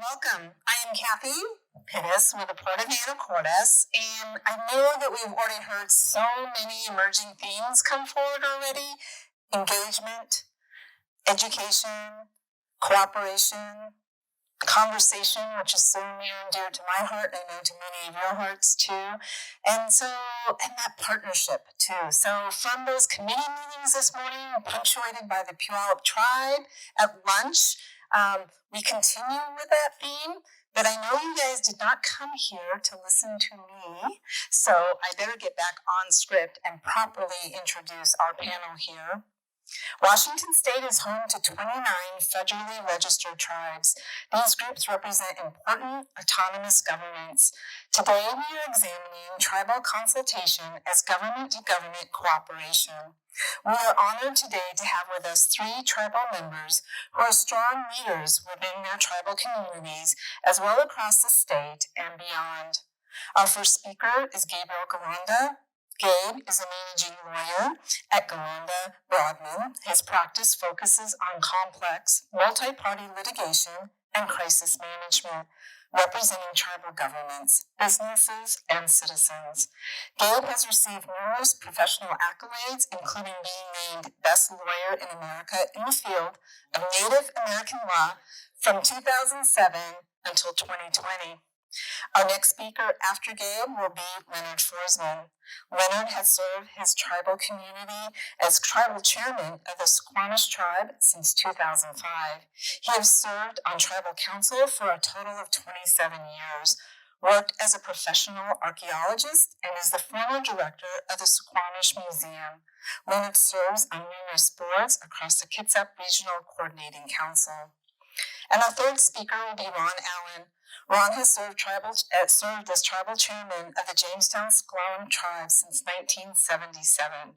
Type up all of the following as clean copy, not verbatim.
welcome. I am Kathy Pittis with the Port of Anacortes, and I know that we've already heard so many emerging themes come forward already. Engagement, education, cooperation, conversation, which is so near and dear to my heart, and I know to many of your hearts too. And that partnership too. So from those committee meetings this morning, punctuated by the Puyallup tribe at lunch, we continue with that theme. But I know you guys did not come here to listen to me, so I better get back on script and properly introduce our panel here. Washington State is home to 29 federally registered tribes. These groups represent important autonomous governments. Today we are examining tribal consultation as government-to-government cooperation. We are honored today to have with us 3 tribal members who are strong leaders within their tribal communities, as well across the state and beyond. Our first speaker is Gabriel Galanda. Gabe is a managing lawyer at Galanda Broadman. His practice focuses on complex, multi-party litigation and crisis management, representing tribal governments, businesses, and citizens. Gabe has received numerous professional accolades, including being named Best Lawyer in America in the field of Native American law from 2007 until 2020. Our next speaker after Gabe will be Leonard Forsman. Leonard has served his tribal community as tribal chairman of the Squamish tribe since 2005. He has served on tribal council for a total of 27 years, worked as a professional archaeologist, and is the former director of the Squamish Museum. Leonard serves on numerous boards across the Kitsap Regional Coordinating Council. And our third speaker will be Ron Allen. Ron has served as tribal chairman of the Jamestown S'Klallam tribe since 1977.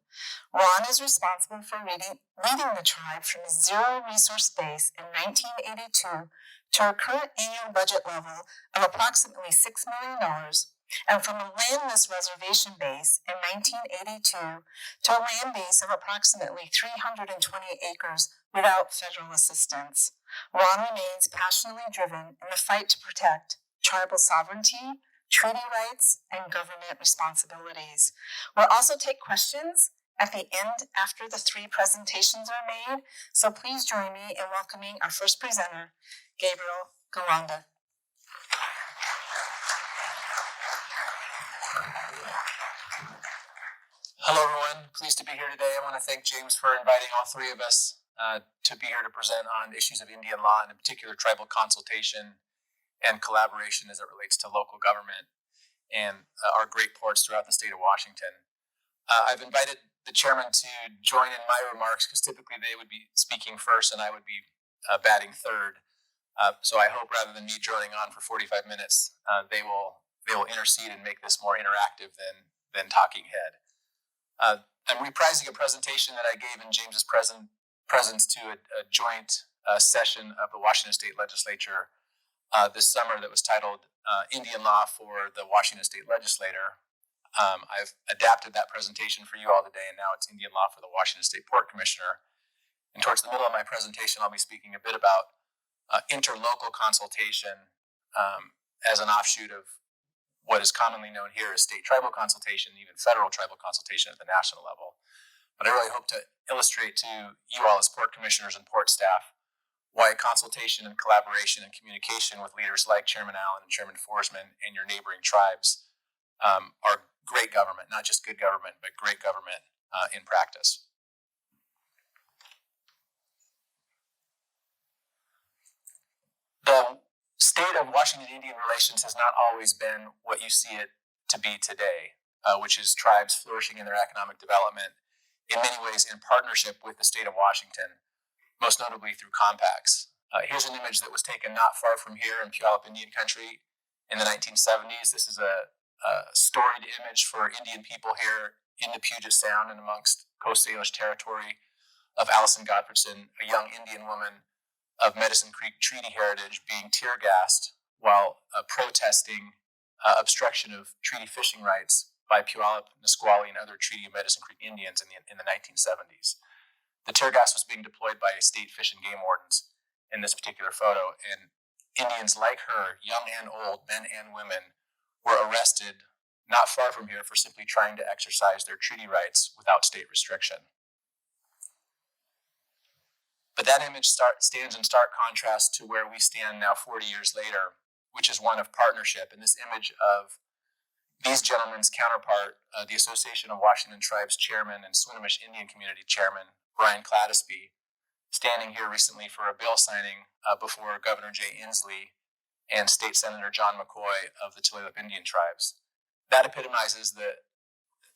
Ron is responsible for leading the tribe from a zero resource base in 1982 to a current annual budget level of approximately $6 million, and from a landless reservation base in 1982 to a land base of approximately 320 acres without federal assistance. Ron remains passionately driven in the fight to protect tribal sovereignty, treaty rights, and government responsibilities. We'll also take questions at the end after the 3 presentations are made, so please join me in welcoming our first presenter, Gabriel Galanda. Hello, everyone. Pleased to be here today. I want to thank James for inviting all 3 of us to be here to present on issues of Indian law, and in particular tribal consultation and collaboration as it relates to local government and our great ports throughout the state of Washington. I've invited the chairman to join in my remarks because typically they would be speaking first and I would be batting third. So I hope rather than me droning on for 45 minutes, they will intercede and make this more interactive than talking head. I'm reprising a presentation that I gave in James's presence to a joint session of the Washington State Legislature this summer that was titled Indian Law for the Washington State Legislator. I've adapted that presentation for you all today, and now it's Indian Law for the Washington State Port Commissioner. And towards the middle of my presentation, I'll be speaking a bit about interlocal consultation as an offshoot of what is commonly known here as state tribal consultation, even federal tribal consultation at the national level. But I really hope to illustrate to you all as port commissioners and port staff why consultation and collaboration and communication with leaders like Chairman Allen and Chairman Forsman and your neighboring tribes are great government, not just good government, but great government in practice. The state of Washington-Indian relations has not always been what you see it to be today, which is tribes flourishing in their economic development, in many ways in partnership with the state of Washington, most notably through compacts. Here's an image that was taken not far from here in Puyallup Indian Country in the 1970s. This is a storied image for Indian people here in the Puget Sound and amongst Coast Salish territory of Allison Gottfredson, a young Indian woman of Medicine Creek Treaty heritage, being tear gassed while protesting obstruction of treaty fishing rights by Puyallup, Nisqually, and other Treaty of Medicine Creek Indians in the 1970s. The tear gas was being deployed by state fish and game wardens in this particular photo, and Indians like her, young and old, men and women, were arrested not far from here for simply trying to exercise their treaty rights without state restriction. But that image stands in stark contrast to where we stand now 40 years later, which is one of partnership. And this image of these gentlemen's counterpart, the Association of Washington Tribes Chairman and Swinomish Indian Community Chairman, Brian Cladisby, standing here recently for a bill signing before Governor Jay Inslee and State Senator John McCoy of the Tulalip Indian Tribes. That epitomizes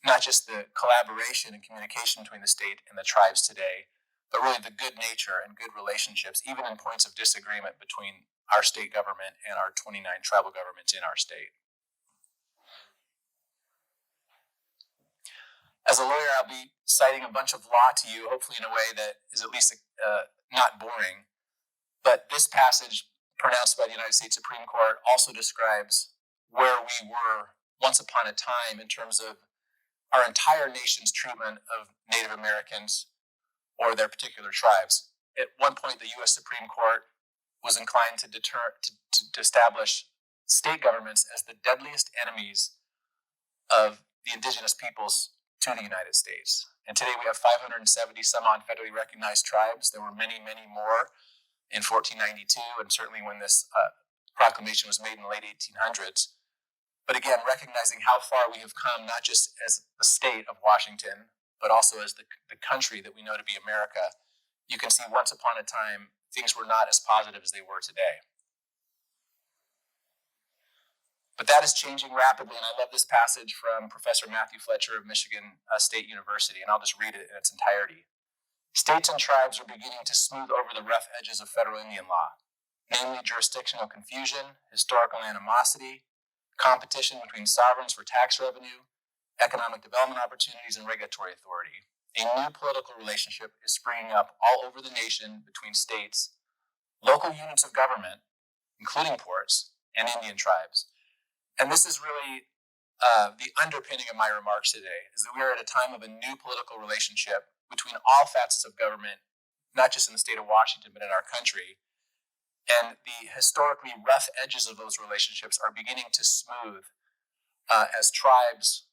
not just the collaboration and communication between the state and the tribes today, but really the good nature and good relationships, even in points of disagreement between our state government and our 29 tribal governments in our state. As a lawyer, I'll be citing a bunch of law to you, hopefully in a way that is at least not boring. But this passage pronounced by the United States Supreme Court also describes where we were once upon a time in terms of our entire nation's treatment of Native Americans or their particular tribes. At one point, the U.S. Supreme Court was inclined to establish state governments as the deadliest enemies of the indigenous peoples to the United States. And today we have 570 some odd federally recognized tribes. There were many, many more in 1492, and certainly when this proclamation was made in the late 1800s. But again, recognizing how far we have come, not just as the state of Washington, but also as the country that we know to be America, you can see once upon a time, things were not as positive as they were today. But that is changing rapidly, and I love this passage from Professor Matthew Fletcher of Michigan State University, and I'll just read it in its entirety. States and tribes are beginning to smooth over the rough edges of federal Indian law, namely jurisdictional confusion, historical animosity, competition between sovereigns for tax revenue, economic development opportunities, and regulatory authority. A new political relationship is springing up all over the nation between states, local units of government, including ports, and Indian tribes. And this is really the underpinning of my remarks today, is that we are at a time of a new political relationship between all facets of government, not just in the state of Washington, but in our country. And the historically rough edges of those relationships are beginning to smooth as tribes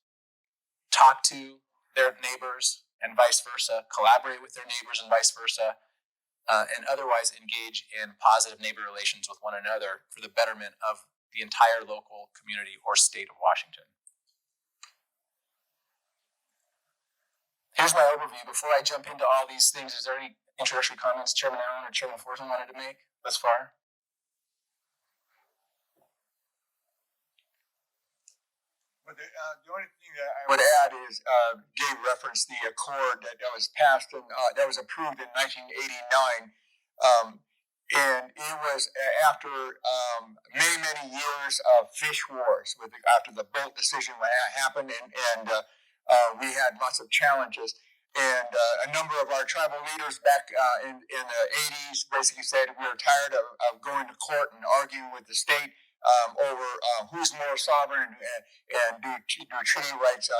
talk to their neighbors and vice versa, collaborate with their neighbors and vice versa, and otherwise engage in positive neighbor relations with one another for the betterment of the entire local community or state of Washington. Here's my overview. Before I jump into all these things, is there any introductory comments Chairman Allen or Chairman Fortson wanted to make thus far? But the only thing that I would add is Gabe referenced the accord that was passed and that was approved in 1989. And it was after many years of fish wars. After the boat decision happened, and we had lots of challenges. And a number of our tribal leaders back in the 80s basically said we were tired of going to court and arguing with the state over who's more sovereign and do treaty rights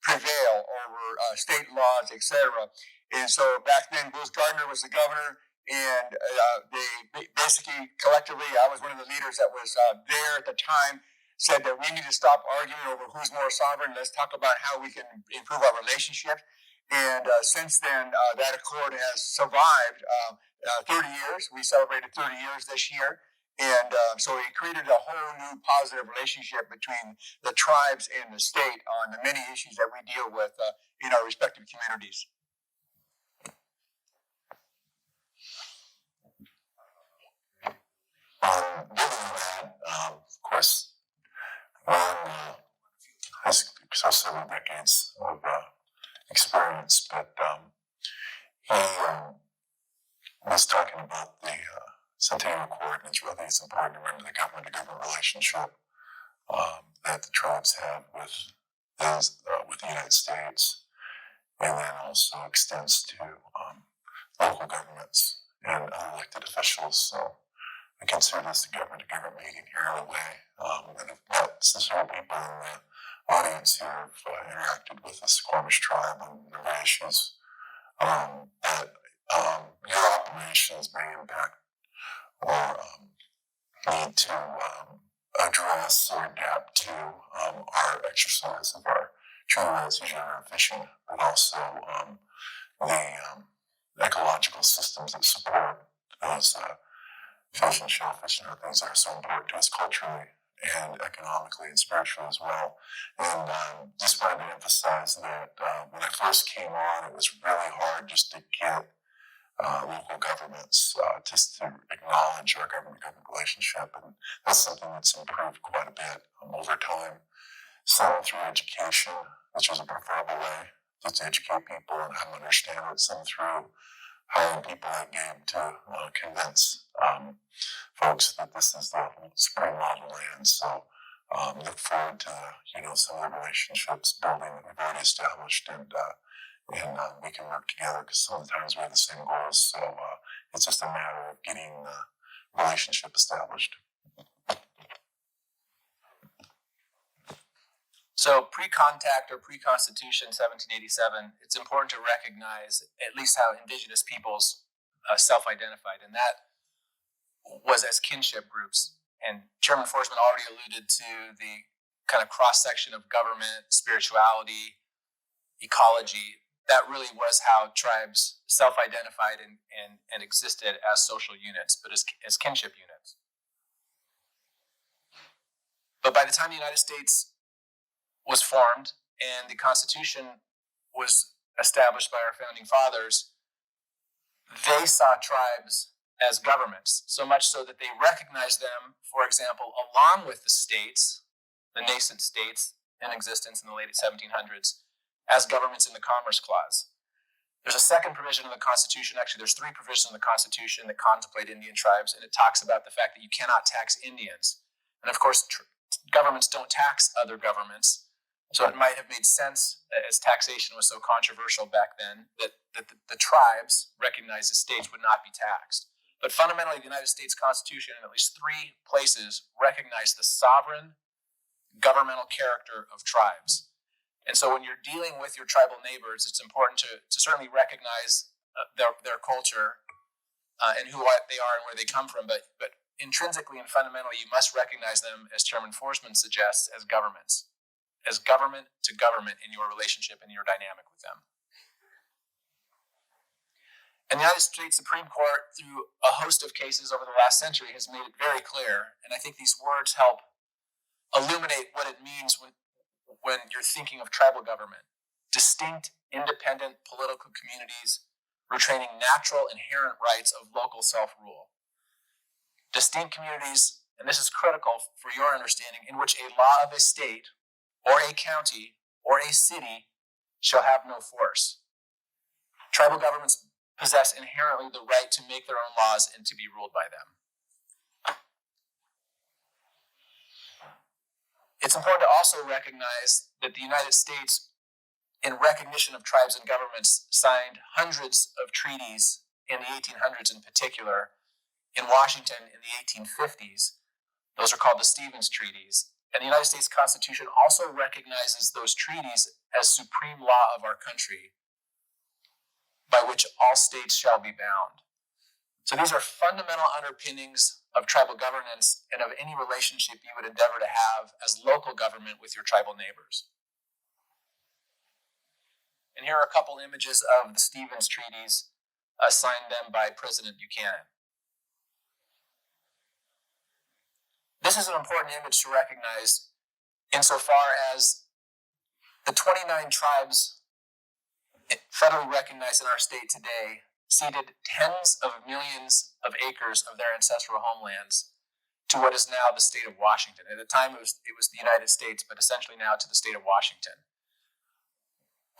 prevail over state laws, etc. And so back then, Bruce Gardner was the governor. And they basically, collectively, I was one of the leaders that was there at the time, said that we need to stop arguing over who's more sovereign. Let's talk about how we can improve our relationship. And since then, that accord has survived 30 years. We celebrated 30 years this year. And so it created a whole new positive relationship between the tribes and the state on the many issues that we deal with in our respective communities. Given that, of course, Ron has several decades of experience, but he was talking about the Centennial Accord, and it's important to remember the government-to-government relationship that the tribes have with the United States, and then also extends to local governments and elected officials. So I consider this the government-to-government meeting here in a way. And I've met several people in the audience here have interacted with the Squamish tribe on a number of issues that your operations may impact or need to address or adapt to our exercise of our true rights as you're fishing, but also the ecological systems that support those fish and shellfish and other things that are so important to us culturally and economically and spiritually as well. And just wanted to emphasize that when I first came on, it was really hard just to get local governments just to acknowledge our government-government relationship. And that's something that's improved quite a bit over time. Some through education, which is a preferable way to educate people and have them understand it. Some through hiring people like Gabe to convince folks that this is the supreme law of the land. So look forward to some of the relationships building that we've already established, and we can work together because sometimes we have the same goals. So it's just a matter of getting the relationship established. So pre-contact or pre-constitution 1787, it's important to recognize at least how indigenous peoples self-identified, and that was as kinship groups. And Chairman Forsman already alluded to the kind of cross-section of government, spirituality, ecology. That really was how tribes self-identified and existed as social units, but as kinship units. But by the time the United States was formed and the Constitution was established by our founding fathers, they saw tribes as governments, so much so that they recognized them, for example, along with the states, the nascent states in existence in the late 1700s, as governments in the Commerce Clause. There's a second provision of the Constitution, actually there's three provisions in the Constitution that contemplate Indian tribes, and it talks about the fact that you cannot tax Indians. And of course, governments don't tax other governments, so it might have made sense, as taxation was so controversial back then, that the tribes, recognized as states, would not be taxed. But fundamentally, the United States Constitution, in at least three places, recognized the sovereign governmental character of tribes. And so when you're dealing with your tribal neighbors, it's important to certainly recognize their culture and who they are and where they come from. But intrinsically and fundamentally, you must recognize them, as Chairman Forsman suggests, as governments, as government to government in your relationship and your dynamic with them. And the United States Supreme Court, through a host of cases over the last century, has made it very clear, and I think these words help illuminate what it means when you're thinking of tribal government. Distinct, independent political communities retaining natural, inherent rights of local self-rule. Distinct communities, and this is critical for your understanding, in which a law of a state or a county or a city shall have no force. Tribal governments possess inherently the right to make their own laws and to be ruled by them. It's important to also recognize that the United States, in recognition of tribes and governments, signed hundreds of treaties in the 1800s in particular. In Washington in the 1850s, those are called the Stevens Treaties. And the United States Constitution also recognizes those treaties as supreme law of our country, by which all states shall be bound. So these are fundamental underpinnings of tribal governance and of any relationship you would endeavor to have as local government with your tribal neighbors. And here are a couple images of the Stevens Treaties, signed them by President Buchanan. This is an important image to recognize insofar as the 29 tribes federally recognized in our state today ceded tens of millions of acres of their ancestral homelands to what is now the state of Washington. At the time, it was the United States, but essentially now to the state of Washington.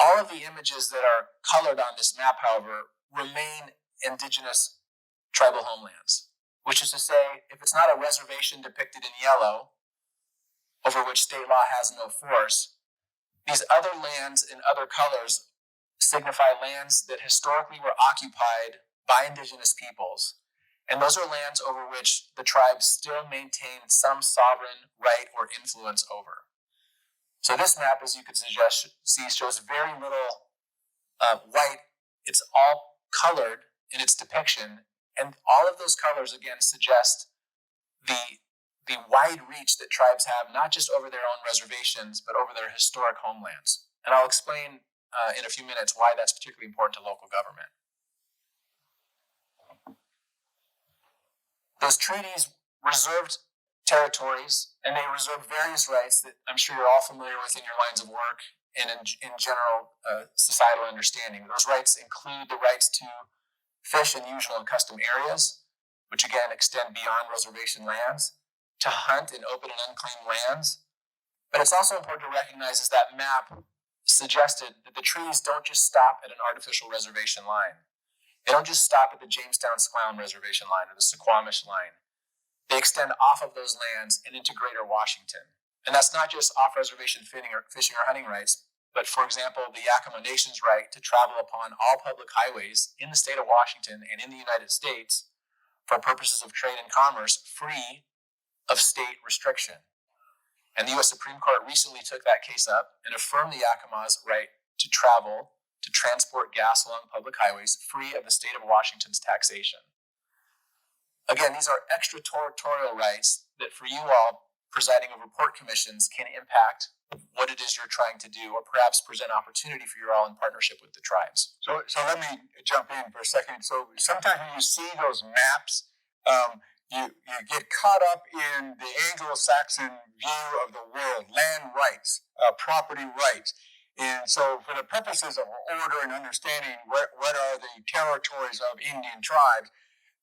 All of the images that are colored on this map, however, remain indigenous tribal homelands, which is to say, if it's not a reservation depicted in yellow, over which state law has no force, these other lands in other colors signify lands that historically were occupied by indigenous peoples, and those are lands over which the tribes still maintain some sovereign right or influence over. So this map, as you could see, shows very little white. It's all colored in its depiction, and all of those colors, again, suggest the wide reach that tribes have, not just over their own reservations, but over their historic homelands. And I'll explain in a few minutes why that's particularly important to local government. Those treaties reserved territories, and they reserved various rights that I'm sure you're all familiar with in your lines of work and in general societal understanding. Those rights include the rights to fish in usual and custom areas, which again extend beyond reservation lands, to hunt in open and unclaimed lands. But it's also important to recognize is that map suggested that the treaties don't just stop at an artificial reservation line. They don't just stop at the Jamestown-Sklown reservation line or the Suquamish line. They extend off of those lands and into greater Washington. And that's not just off-reservation fishing or hunting rights, but for example, the Yakama Nation's right to travel upon all public highways in the state of Washington and in the United States for purposes of trade and commerce, free of state restriction. And the U.S. Supreme Court recently took that case up and affirmed the Yakama's right to travel, to transport gas along public highways, free of the state of Washington's taxation. Again, these are extraterritorial rights that for you all presiding over port commissions can impact what it is you're trying to do, or perhaps present opportunity for you all in partnership with the tribes. So let me jump in for a second. So sometimes when you see those maps, you get caught up in the Anglo-Saxon view of the world, land rights, property rights. And so for the purposes of order and understanding what are the territories of Indian tribes,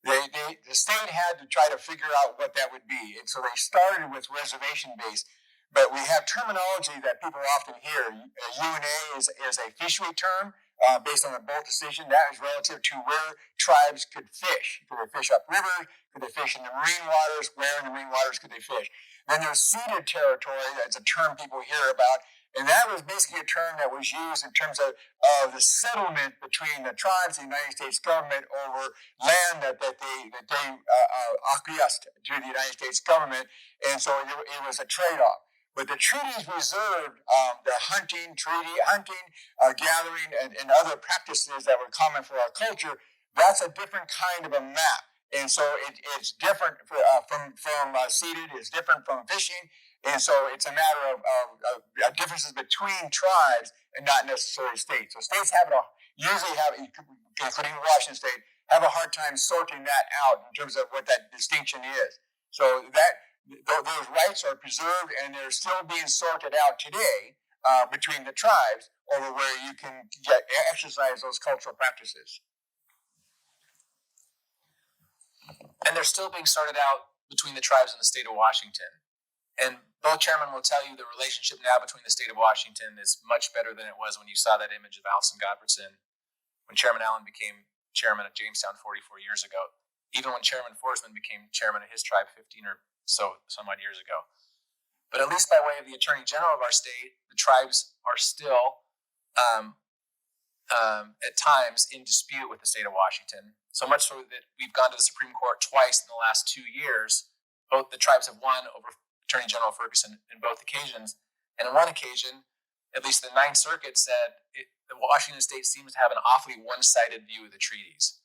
the state had to try to figure out what that would be. And so they started with reservation-based. But we have terminology that people often hear. UNA is a fishery term based on a boat decision. That is relative to where tribes could fish. Could they fish upriver? Could they fish in the marine waters? Where in the marine waters could they fish? Then there's ceded territory. That's a term people hear about. And that was basically a term that was used in terms of the settlement between the tribes and the United States government over land that they acquiesced to the United States government. And so it was a trade-off. But the treaties reserved the hunting, gathering, and other practices that were common for our culture. That's a different kind of a map. And so it's different from ceded, it's different from fishing. And so it's a matter of differences between tribes and not necessarily states. So states usually have, including Washington State, have a hard time sorting that out in terms of what that distinction is. So those rights are preserved and they're still being sorted out today between the tribes over where you can exercise those cultural practices. And they're still being sorted out between the tribes and the state of Washington. And both chairmen will tell you the relationship now between the state of Washington is much better than it was when you saw that image of Allison Gottfredson when Chairman Allen became chairman of Jamestown 44 years ago, even when Chairman Forsman became chairman of his tribe 15 or some odd years ago. But at least by way of the Attorney General of our state, the tribes are still at times in dispute with the state of Washington. So much so that we've gone to the Supreme Court twice in the last 2 years. Both the tribes have won over Attorney General Ferguson in both occasions. And on one occasion, at least the Ninth Circuit said the Washington state seems to have an awfully one-sided view of the treaties.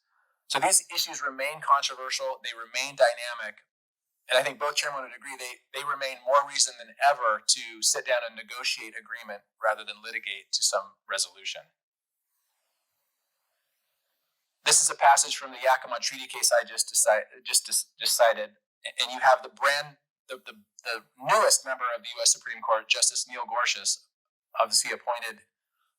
So these issues remain controversial. They remain dynamic. And I think both chairmen would agree they remain more reason than ever to sit down and negotiate agreement rather than litigate to some resolution. This is a passage from the Yakima Treaty case I just cited, and you have the newest member of the U.S. Supreme Court, Justice Neil Gorsuch, obviously appointed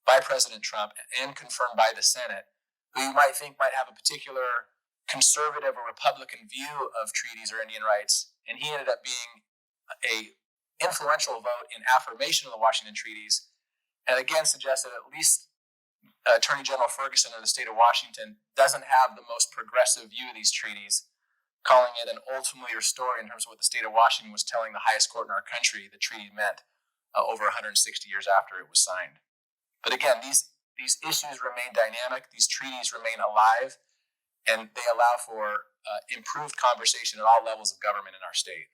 by President Trump and confirmed by the Senate, who you might think might have a particular conservative or Republican view of treaties or Indian rights, and he ended up being a influential vote in affirmation of the Washington treaties, and again suggested at least Attorney General Ferguson of the state of Washington doesn't have the most progressive view of these treaties, calling it an old familiar story in terms of what the state of Washington was telling the highest court in our country the treaty meant over 160 years after it was signed. But again, these issues remain dynamic, these treaties remain alive, and they allow for improved conversation at all levels of government in our state.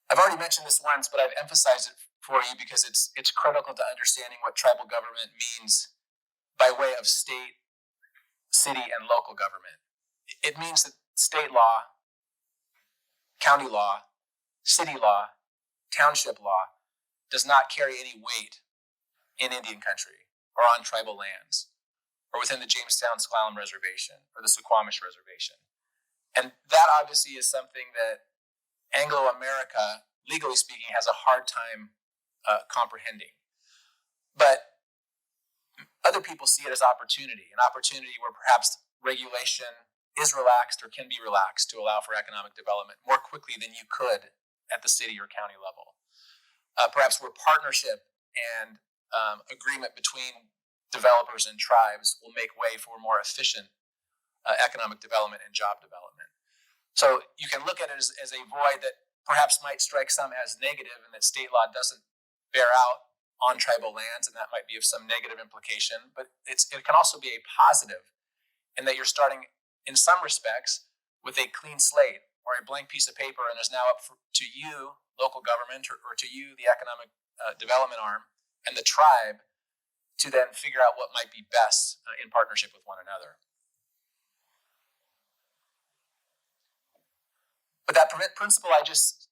I've already mentioned this once, but I've emphasized it for you because it's critical to understanding what tribal government means by way of state, city, and local government. it means that state law, county law, city law, township law does not carry any weight in Indian country or on tribal lands or within the Jamestown-S'Klallam Reservation or the Suquamish Reservation. And that obviously is something that Anglo-America, legally speaking, has a hard time comprehending. But other people see it as opportunity, an opportunity where perhaps regulation is relaxed or can be relaxed to allow for economic development more quickly than you could at the city or county level. Perhaps where partnership and agreement between developers and tribes will make way for more efficient economic development and job development. So you can look at it as a void that perhaps might strike some as negative and that state law doesn't bear out on tribal lands, and that might be of some negative implication, but it can also be a positive in that you're starting, in some respects, with a clean slate or a blank piece of paper, and is now up to you, local government, or to you, the economic development arm, and the tribe to then figure out what might be best in partnership with one another. But that principle I just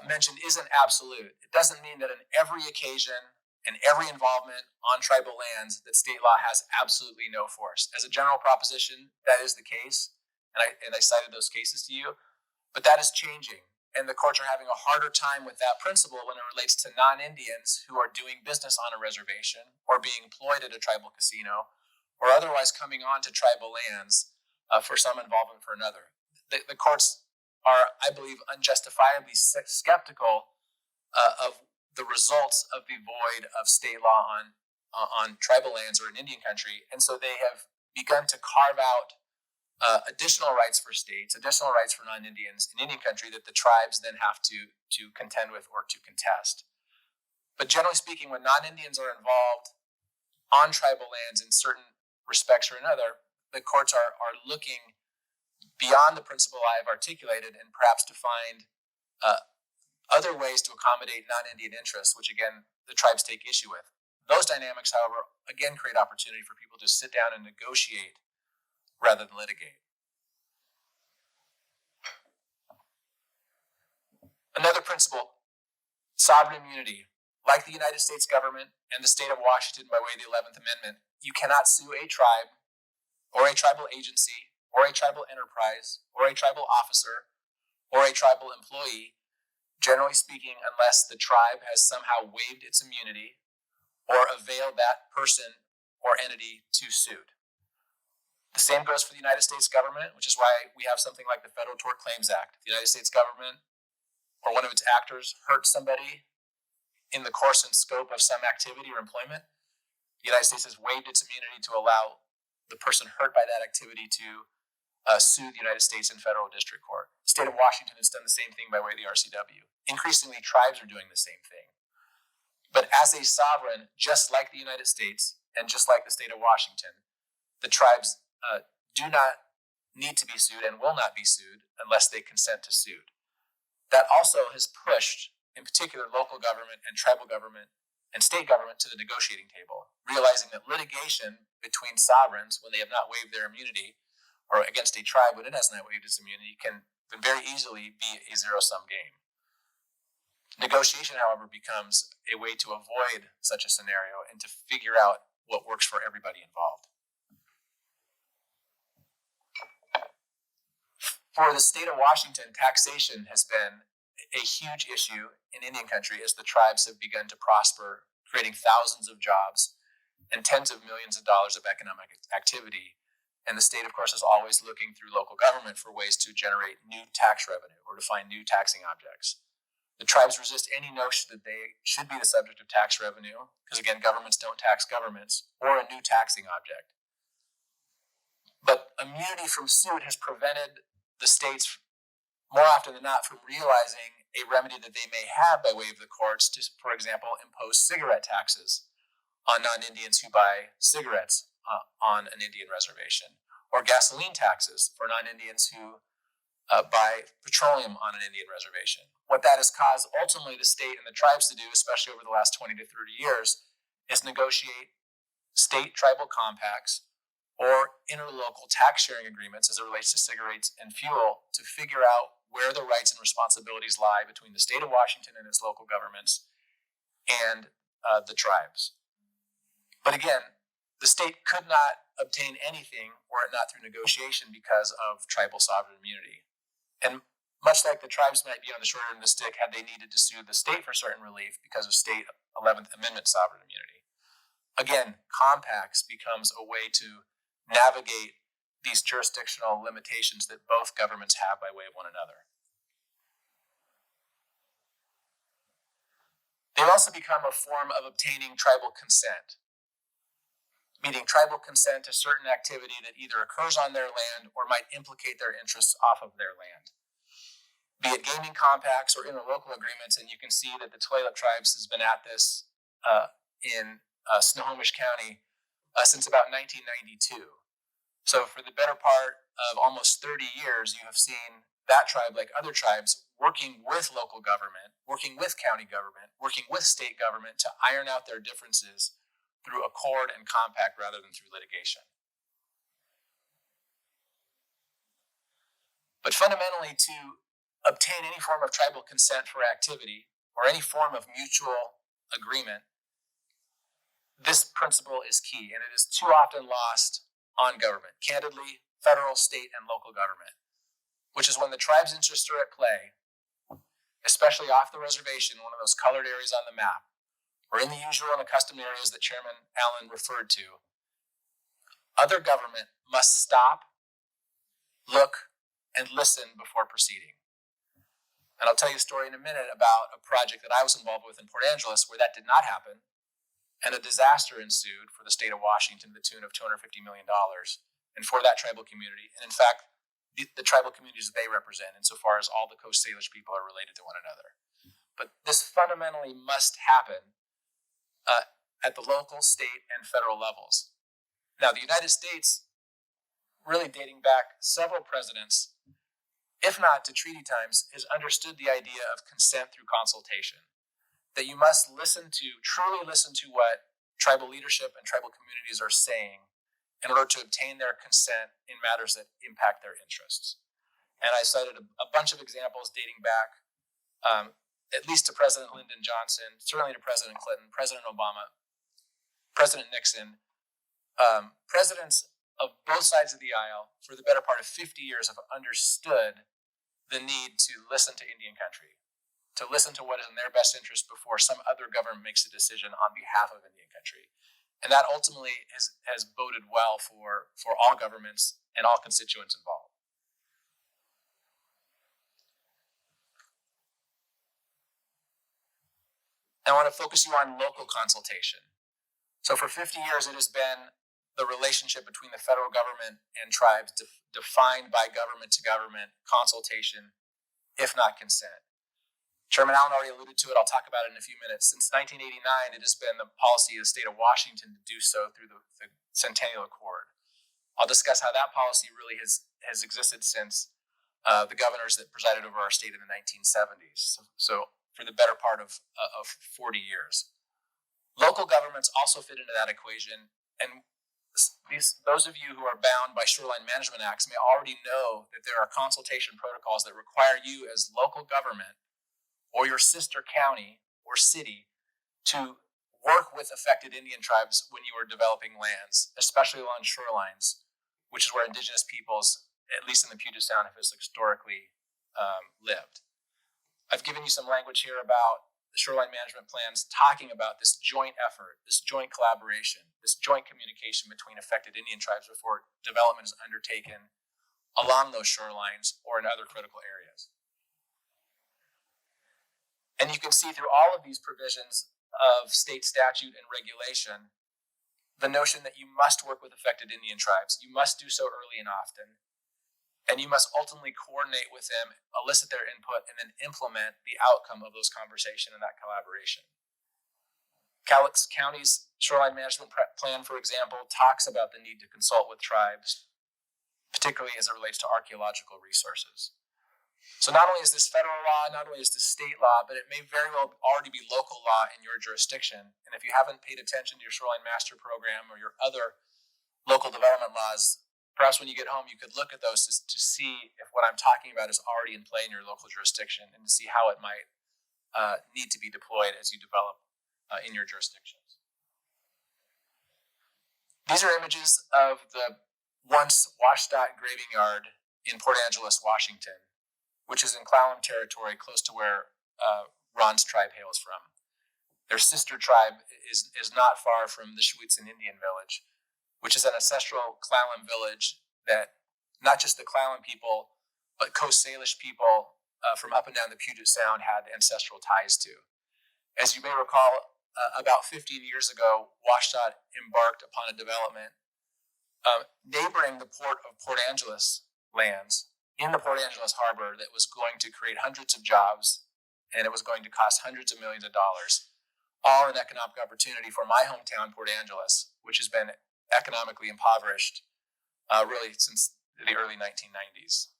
mentioned isn't absolute. It doesn't mean that in every occasion and every involvement on tribal lands that state law has absolutely no force. As a general proposition, that is the case, and I cited those cases to you, but that is changing, and the courts are having a harder time with that principle when it relates to non-Indians who are doing business on a reservation or being employed at a tribal casino or otherwise coming on to tribal lands for some involvement for another. The courts are, I believe, unjustifiably skeptical of the results of the void of state law on tribal lands or in Indian country, and so they have begun to carve out additional rights for states, additional rights for non-Indians in Indian country that the tribes then have to contend with or to contest. But generally speaking, when non-Indians are involved on tribal lands in certain respects or another, the courts are looking beyond the principle I have articulated and perhaps to find other ways to accommodate non-Indian interests, which again, the tribes take issue with. Those dynamics, however, again create opportunity for people to sit down and negotiate rather than litigate. Another principle, sovereign immunity. Like the United States government and the state of Washington by way of the 11th Amendment, you cannot sue a tribe or a tribal agency or a tribal enterprise or a tribal officer or a tribal employee, generally speaking, unless the tribe has somehow waived its immunity or availed that person or entity to suit. The same goes for the United States government, which is why we have something like the Federal Tort Claims Act. The United States government or one of its actors hurts somebody in the course and scope of some activity or employment, the United States has waived its immunity to allow the person hurt by that activity to sue the United States in federal district court. The state of Washington has done the same thing by way of the RCW. Increasingly, tribes are doing the same thing. But as a sovereign, just like the United States and just like the state of Washington, the tribes do not need to be sued and will not be sued unless they consent to suit. That also has pushed, in particular, local government and tribal government and state government to the negotiating table, realizing that litigation between sovereigns, when they have not waived their immunity, or against a tribe when it has not waived its immunity, can very easily be a zero-sum game. Negotiation, however, becomes a way to avoid such a scenario and to figure out what works for everybody involved. For the state of Washington, taxation has been a huge issue in Indian country as the tribes have begun to prosper, creating thousands of jobs and tens of millions of dollars of economic activity. And the state, of course, is always looking through local government for ways to generate new tax revenue or to find new taxing objects. The tribes resist any notion that they should be the subject of tax revenue, because again, governments don't tax governments, or a new taxing object. But immunity from suit has prevented the states, more often than not, from realizing a remedy that they may have by way of the courts to, for example, impose cigarette taxes on non-Indians who buy cigarettes on an Indian reservation, or gasoline taxes for non-Indians who buy petroleum on an Indian reservation. What that has caused ultimately the state and the tribes to do, especially over the last 20 to 30 years, is negotiate state tribal compacts or interlocal tax sharing agreements as it relates to cigarettes and fuel to figure out where the rights and responsibilities lie between the state of Washington and its local governments and the tribes. But again, the state could not obtain anything were it not through negotiation because of tribal sovereign immunity. And much like the tribes might be on the short end of the stick had they needed to sue the state for certain relief because of state 11th Amendment sovereign immunity. Again, compacts becomes a way to navigate these jurisdictional limitations that both governments have by way of one another. They've also become a form of obtaining tribal consent, meaning tribal consent to certain activity that either occurs on their land or might implicate their interests off of their land. Be it gaming compacts or interlocal agreements, and you can see that the Tulalip Tribes has been at this in Snohomish County since about 1992. So for the better part of almost 30 years, you have seen that tribe, like other tribes, working with local government, working with county government, working with state government to iron out their differences through accord and compact rather than through litigation. But fundamentally, to obtain any form of tribal consent for activity or any form of mutual agreement, this principle is key, and it is too often lost on government, candidly, federal, state, and local government, which is when the tribe's interests are at play, especially off the reservation, one of those colored areas on the map, or in the usual and accustomed areas that Chairman Allen referred to. Other government must stop, look, and listen before proceeding. And I'll tell you a story in a minute about a project that I was involved with in Port Angeles where that did not happen, and a disaster ensued for the state of Washington to the tune of $250 million, and for that tribal community. And in fact, the tribal communities that they represent, insofar as all the Coast Salish people are related to one another. But this fundamentally must happen at the local, state, and federal levels. Now, the United States, really dating back several presidents, if not to treaty times, has understood the idea of consent through consultation. That you must truly listen to what tribal leadership and tribal communities are saying in order to obtain their consent in matters that impact their interests. And I cited a bunch of examples dating back at least to President Lyndon Johnson, certainly to President Clinton, President Obama, President Nixon. Presidents of both sides of the aisle for the better part of 50 years have understood the need to listen to Indian country, to listen to what is in their best interest before some other government makes a decision on behalf of Indian country. And that ultimately has boded well for all governments and all constituents involved. I want to focus you on local consultation. So for 50 years, it has been the relationship between the federal government and tribes defined by government to government consultation, if not consent. Chairman Allen already alluded to it. I'll talk about it in a few minutes. Since 1989, it has been the policy of the state of Washington to do so through the Centennial Accord. I'll discuss how that policy really has existed since the governors that presided over our state in the 1970s. So for the better part of 40 years. Local governments also fit into that equation, and those of you who are bound by shoreline management acts may already know that there are consultation protocols that require you as local government or your sister county or city to work with affected Indian tribes when you are developing lands, especially along shorelines, which is where indigenous peoples, at least in the Puget Sound, have historically lived. I've given you some language here about the shoreline management plans talking about this joint effort, this joint collaboration, this joint communication between affected Indian tribes before development is undertaken along those shorelines or in other critical areas. And you can see through all of these provisions of state statute and regulation the notion that you must work with affected Indian tribes. You must do so early and often. And you must ultimately coordinate with them, elicit their input, and then implement the outcome of those conversations and that collaboration. Cowlitz County's shoreline management plan, for example, talks about the need to consult with tribes, particularly as it relates to archaeological resources. So not only is this federal law, not only is this state law, but it may very well already be local law in your jurisdiction. And if you haven't paid attention to your shoreline master program or your other local development laws, perhaps when you get home, you could look at those to see if what I'm talking about is already in play in your local jurisdiction and to see how it might need to be deployed as you develop in your jurisdictions. These are images of the once Washtenaw Graving Yard in Port Angeles, Washington, which is in Clallam territory, close to where Ron's tribe hails from. Their sister tribe is not far from the Schuitzen Indian Village, which is an ancestral Clallam village that not just the Clallam people, but Coast Salish people from up and down the Puget Sound had ancestral ties to. As you may recall, about 15 years ago, Washtenaw embarked upon a development neighboring the port of Port Angeles lands in the Port Angeles harbor that was going to create hundreds of jobs, and it was going to cost hundreds of millions of dollars. All an economic opportunity for my hometown, Port Angeles, which has been economically impoverished really since the early 1990s,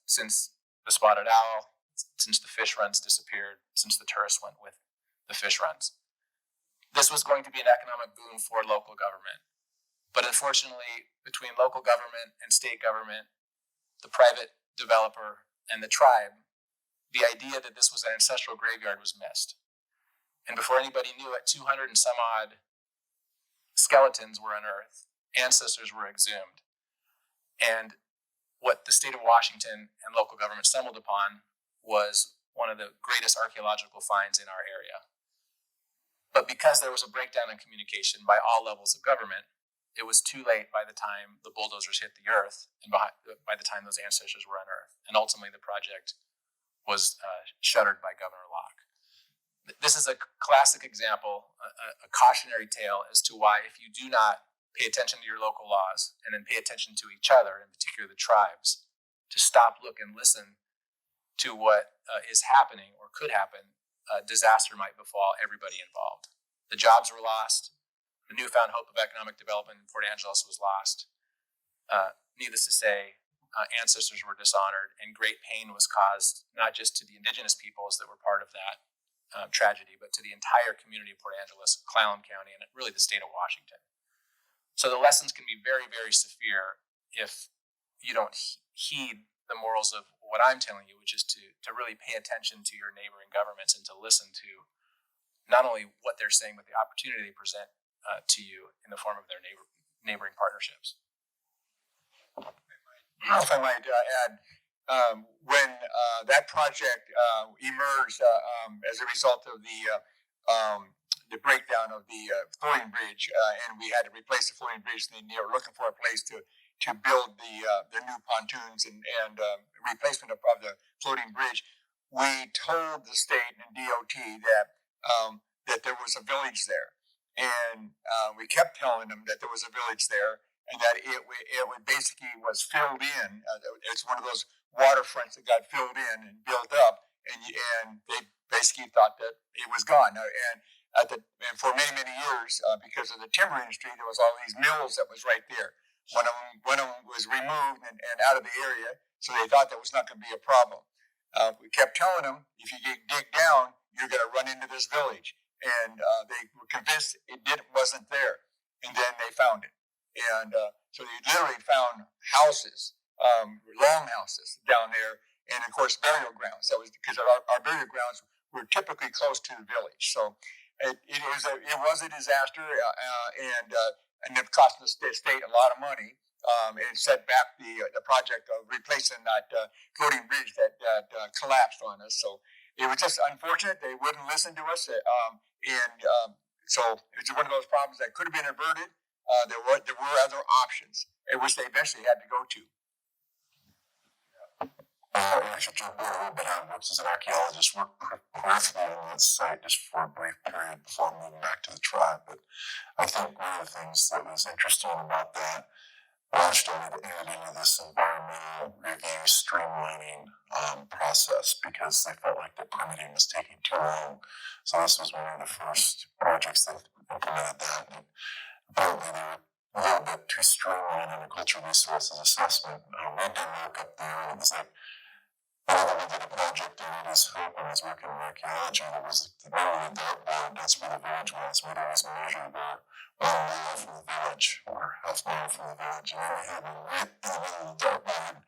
since the spotted owl, since the fish runs disappeared, since the tourists went with the fish runs. This was going to be an economic boom for local government. But unfortunately, between local government and state government, the private developer, and the tribe, the idea that this was an ancestral graveyard was missed. And before anybody knew it, 200 and some odd skeletons were unearthed, ancestors were exhumed. And what the state of Washington and local government stumbled upon was one of the greatest archaeological finds in our area. But because there was a breakdown in communication by all levels of government, it was too late by the time the bulldozers hit the earth and by the time those ancestors were unearthed. And ultimately the project was shuttered by Governor Locke. This is a classic example, a cautionary tale as to why if you do not pay attention to your local laws and then pay attention to each other, in particular the tribes, to stop, look, and listen to what is happening or could happen, disaster might befall everybody involved. The jobs were lost. The newfound hope of economic development in Port Angeles was lost. Needless to say, ancestors were dishonored, and great pain was caused not just to the indigenous peoples that were part of that tragedy, but to the entire community of Port Angeles, Clallam County, and really the state of Washington. So the lessons can be very, very severe if you don't heed the morals of what I'm telling you, which is to really pay attention to your neighboring governments and to listen to not only what they're saying, but the opportunity they present to you in the form of their neighboring partnerships. If I might add, when that project emerged as a result of the breakdown of the floating bridge, and we had to replace the floating bridge, and they were looking for a place to build the new pontoons and replacement of the floating bridge, we told the state and DOT that there was a village there, and we kept telling them that there was a village there, and that it basically was filled in. It's one of those waterfronts that got filled in and built up, and they basically thought that it was gone. And for many years, because of the timber industry, there was all these mills that was right there. One of them was removed and out of the area, so they thought that was not going to be a problem. We kept telling them, if you dig down, you're going to run into this village, and they were convinced it wasn't there. And then they found it. And so they literally found houses, long houses down there, and of course burial grounds. That was because our burial grounds were typically close to the village. So it was a disaster, and it cost the state a lot of money, and set back the project of replacing that floating bridge that collapsed on us. So it was just unfortunate. They wouldn't listen to us, so it was one of those problems that could have been averted. There were other options, which they eventually had to go to. I should jump in a little bit. I worked as an archaeologist, worked peripherally on that site just for a brief period before moving back to the tribe. But I think one of the things that was interesting about that, Washtenaw had entered into this environmental review streamlining process because they felt like the permitting was taking too long. So this was one of the first projects that implemented that. And apparently they were a little bit too streamlined on the cultural resources assessment. We did work up there, and it was like whenever we did a project in East Hope when I was working in archaeology, there was the middle of the dartboard, that's where the village was. We'd always measure where 1 mile from the village or half mile from the village, and then we had one right in the middle of the dartboard, and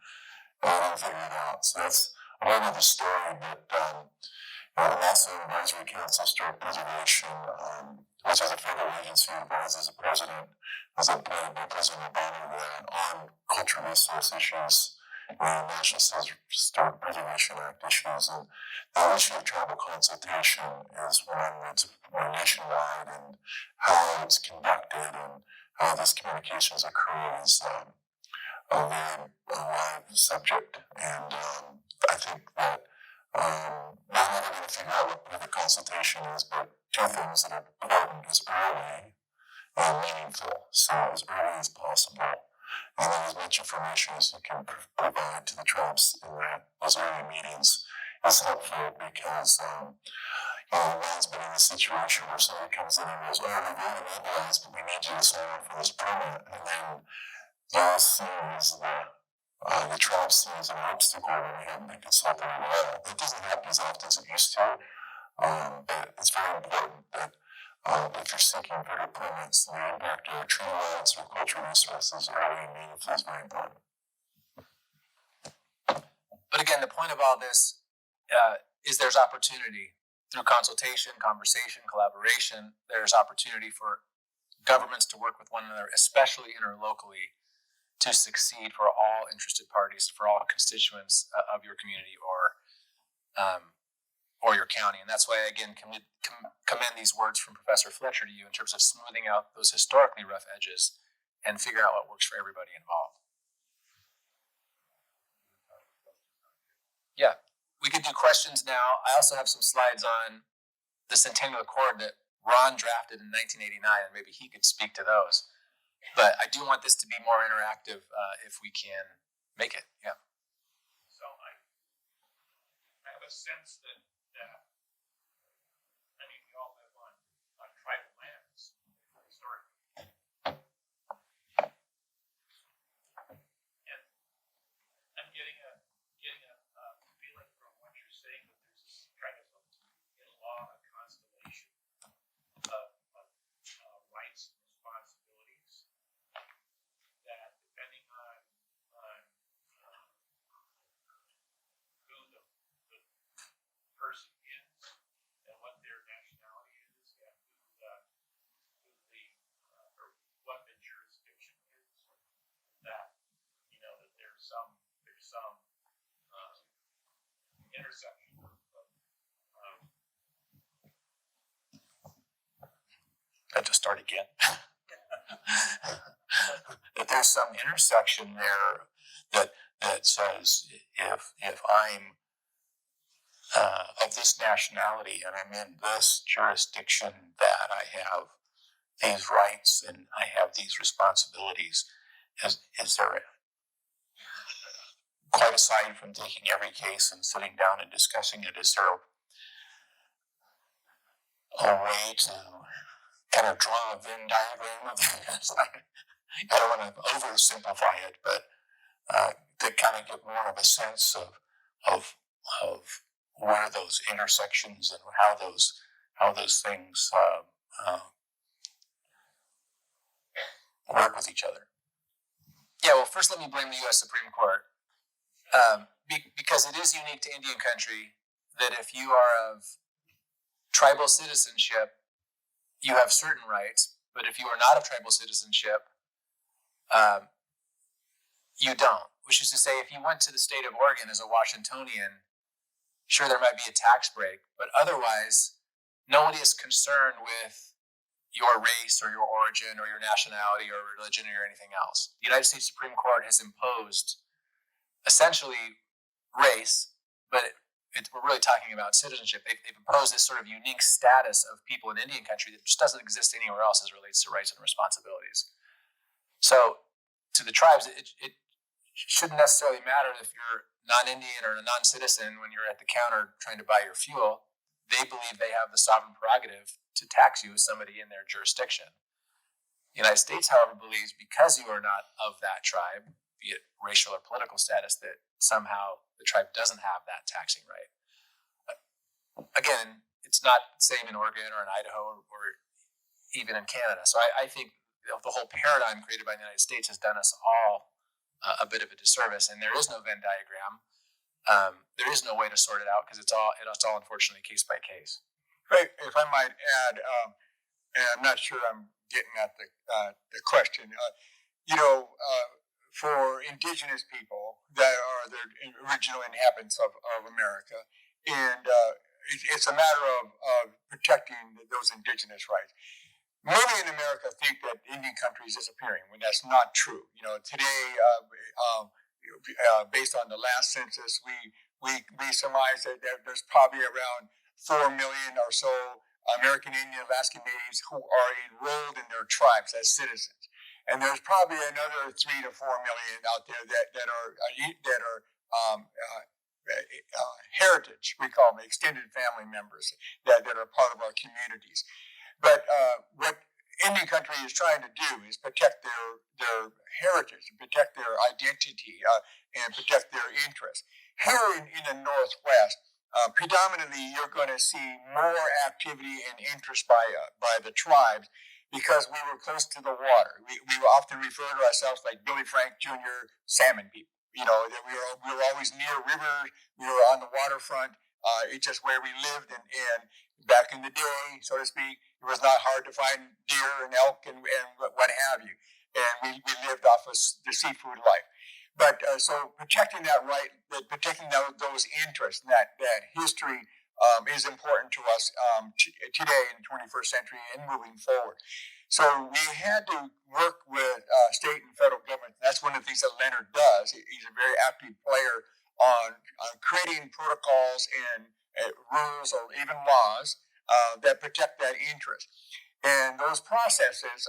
we didn't figure it out. So that's a whole other story, but and also Advisory Council Historic Preservation, which is a federal agency that advises the president, was appointed by President Obama on cultural resource issues and National Historic Preservation Act issues. And the issue of tribal consultation is one that's nationwide, and how it's conducted and how these communications occur is a very live subject. And I think that we're never going to figure out what the consultation is, but two things that are important is early and meaningful. So as early as possible, and then as much information as you can provide to the tribes in those early meetings is helpful, because one's been in a situation where somebody comes in and goes, "Oh, we've already mobilized, but we need you to sign off for this permit," and then all seen as the tribe sees an obstacle when we haven't been consulted at all. It doesn't happen as often as it used to, but it's very important that if you're seeking federal permits, the impact of tree rights or cultural resources early and meaningful is very important. But again, the point of all this is there's opportunity through consultation, conversation, collaboration. There's opportunity for governments to work with one another, especially interlocally, to succeed for all interested parties, for all constituents of your community or your county. And that's why I, again, commend these words from Professor Fletcher to you in terms of smoothing out those historically rough edges and figure out what works for everybody involved. Yeah, we could do questions now. I also have some slides on the Centennial Accord that Ron drafted in 1989, and maybe he could speak to those. But I do want this to be more interactive if we can make it. Yeah. So I have a sense that I mean, we all live on tribal lands historically. And I'm getting a feeling from what you're saying that there's this kind of in-law constellation of rights and responsibilities that, depending on who the person is and what their nationality is and or what the jurisdiction is, that that there's some intersection of I just start again. That there's some intersection there that says if I'm of this nationality and I'm in this jurisdiction, that I have these rights and I have these responsibilities. Is there quite aside from taking every case and sitting down and discussing it, is there a way to kind of draw a Venn diagram of this? I don't want to oversimplify it, but to kind of get more of a sense of where those intersections and how those things work with each other. Yeah, well, first let me blame the U.S. Supreme Court because it is unique to Indian country that if you are of tribal citizenship, you have certain rights, but if you are not of tribal citizenship, you don't. Which is to say, if you went to the state of Oregon as a Washingtonian, sure, there might be a tax break, but otherwise, nobody is concerned with your race or your origin or your nationality or religion or anything else. The United States Supreme Court has imposed essentially race, but we're really talking about citizenship. They've imposed this sort of unique status of people in Indian country that just doesn't exist anywhere else as it relates to rights and responsibilities. So to the tribes, it shouldn't necessarily matter if you're non-Indian or a non-citizen when you're at the counter trying to buy your fuel. They believe they have the sovereign prerogative to tax you as somebody in their jurisdiction. The United States, however, believes because you are not of that tribe, be it racial or political status, that somehow the tribe doesn't have that taxing right. Again, it's not the same in Oregon or in Idaho or even in Canada. So I think the whole paradigm created by the United States has done us all a bit of a disservice, and there is no Venn diagram. There is no way to sort it out because it's all unfortunately case by case. Right. If I might add, and I'm not sure I'm getting at the question. For indigenous people that are the original inhabitants of America, and it's a matter of protecting those indigenous rights. Many in America think that Indian country is disappearing when that's not true. Today, based on the last census, we surmise that there's probably around 4 million or so American Indian Alaskan Natives who are enrolled in their tribes as citizens, and there's probably another 3 to 4 million out there that are heritage. We call them extended family members that are part of our communities. But what Indian country is trying to do is protect their heritage, protect their identity, and protect their interests. Here in the Northwest, predominantly you're going to see more activity and interest by the tribes because we were close to the water. We often refer to ourselves like Billy Frank Jr. salmon people. That we were always near rivers. We were on the waterfront. It's just where we lived, and back in the day, so to speak, it was not hard to find deer and elk and what have you. And we lived off of the seafood life. But so protecting that right, protecting those interests, that history is important to us today in the 21st century and moving forward. So we had to work with state and federal government. That's one of the things that Leonard does. He's a very active player on creating protocols and rules or even laws that protect that interest. And those processes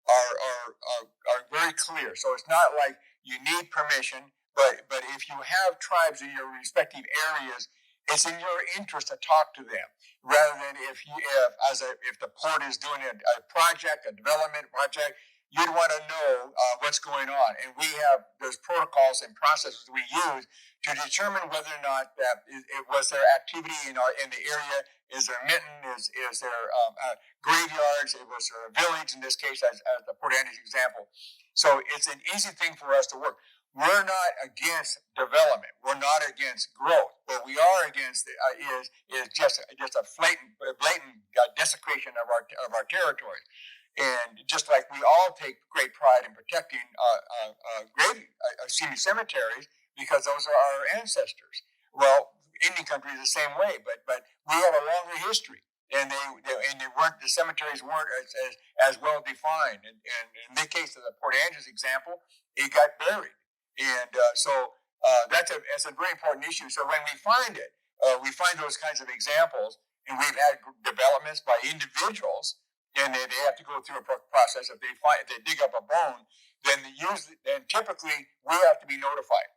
are very clear. So it's not like you need permission, but if you have tribes in your respective areas, it's in your interest to talk to them, rather than if the port is doing a project, a development project, you'd want to know what's going on. And we have those protocols and processes we use to determine whether or not that it was there activity in the area. Is there mittens? Is there graveyards? Was there a village in this case, as the Port Angeles example? So it's an easy thing for us to work. We're not against development. We're not against growth. What we are against is just a blatant desecration of our territory. And just like we all take great pride in protecting cemeteries because those are our ancestors. Well, Indian country is the same way, but we have a longer history, and the cemeteries weren't as well defined. And in the case of the Port Angeles example, it got buried. And that's a very important issue. So when we find it, we find those kinds of examples, and we've had developments by individuals, and they have to go through a process. If they dig up a bone, then typically we have to be notified.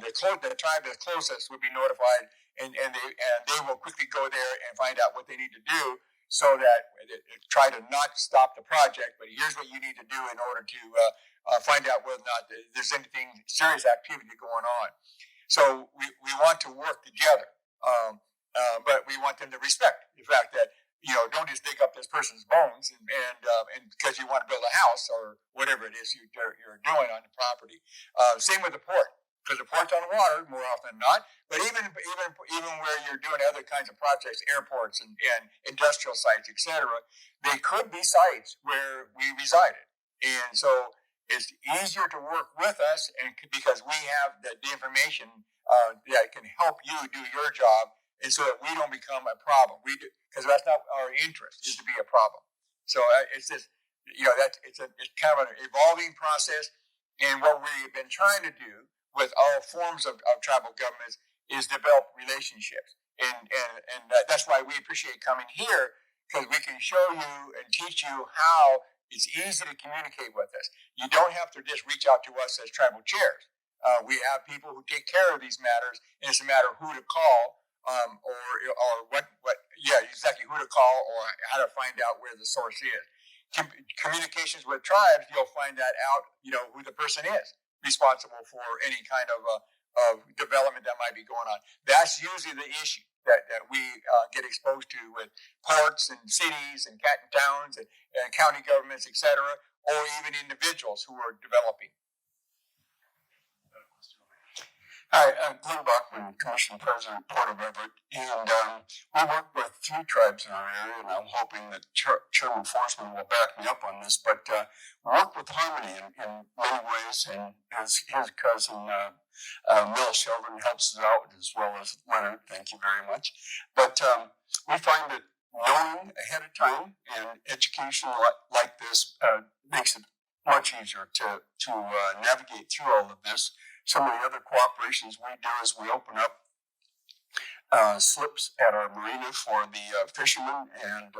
The tribe that's closest would be notified, and they will quickly go there and find out what they need to do, so that try to not stop the project. But here's what you need to do in order to find out whether or not there's anything serious activity going on. So we want to work together, but we want them to respect the fact that don't just dig up this person's bones and because you want to build a house or whatever it is you're doing on the property. Same with the port, because the port's on the water more often than not. But even where you're doing other kinds of projects, airports and industrial sites, etc., they could be sites where we resided, and so it's easier to work with us, and because we have the information that can help you do your job, and so that we don't become a problem. Because that's not our interest, is to be a problem. So it's just it's kind of an evolving process, and what we've been trying to do with all forms of tribal governments is develop relationships, and that's why we appreciate coming here, because we can show you and teach you how it's easy to communicate with us. You don't have to just reach out to us as tribal chairs. We have people who take care of these matters, and it's a matter of who to call, or exactly who to call, or how to find out where the source is. Communications with tribes, you'll find that out, who the person is. responsible for any kind of development that might be going on. That's usually the issue that we get exposed to with ports and cities and towns and county governments, etc., or even individuals who are developing. Hi, I'm Glenn Bachman, Commission President, Port of Everett, and we work with 3 tribes in our area, and I'm hoping that Chairman Forsman will back me up on this, but we work with Harmony in many ways, and his cousin, Mill Sheldon, helps us out, as well as Leonard. Thank you very much. But we find that knowing ahead of time and education like this makes it much easier to navigate through all of this. Some of the other cooperations we do is we open up slips at our marina for the fishermen and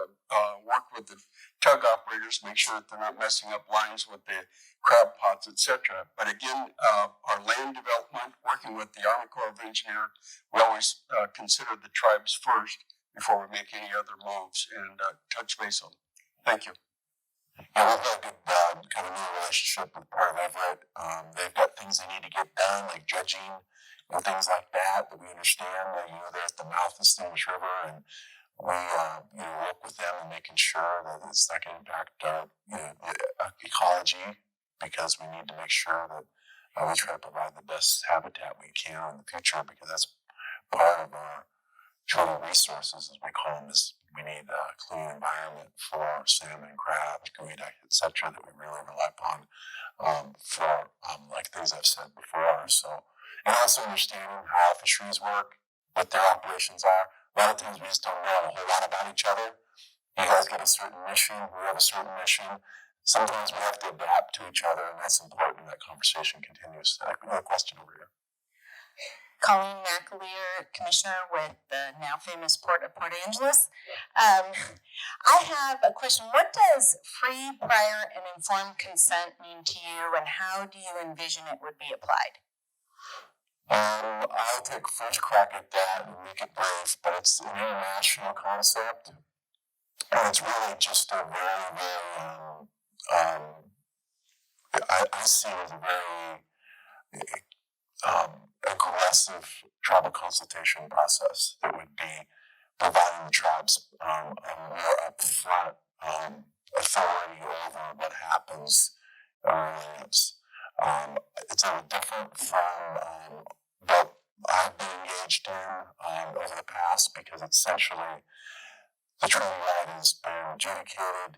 work with the tug operators, make sure that they're not messing up lines with the crab pots, etc. But again, our land development, working with the Army Corps of Engineers, we always consider the tribes first before we make any other moves and touch base on them. Thank you. Yeah, we've got a good kind of new relationship with Port of Everett. They've got things they need to get done, like judging and things like that we understand. They're at the mouth of Steamers River, and we work with them in making sure that it's not going to impact our ecology, because we need to make sure that we try to provide the best habitat we can in the future, because that's part of our total resources, as we call them, is we need a clean environment for salmon, crab, squid, etc., that we really rely upon for like things I've said before. So, and also understanding how fisheries work, what their operations are. A lot of times we just don't know a whole lot about each other. You guys get a certain mission, we have a certain mission. Sometimes we have to adapt to each other, and that's important. That conversation continues. Another question over here. Colleen McAleer, Commissioner with the now famous Port of Port Angeles. I have a question. What does free, prior, and informed consent mean to you, and how do you envision it would be applied? I'll take a first crack at that and make it brief, but it's an international concept, and it's really just a very, very, I see it as a very aggressive tribal consultation process that would be providing the tribes a more upfront authority over what happens in our lands. It's a little different from what I've been engaged in over the past, because essentially the treaty right has been adjudicated.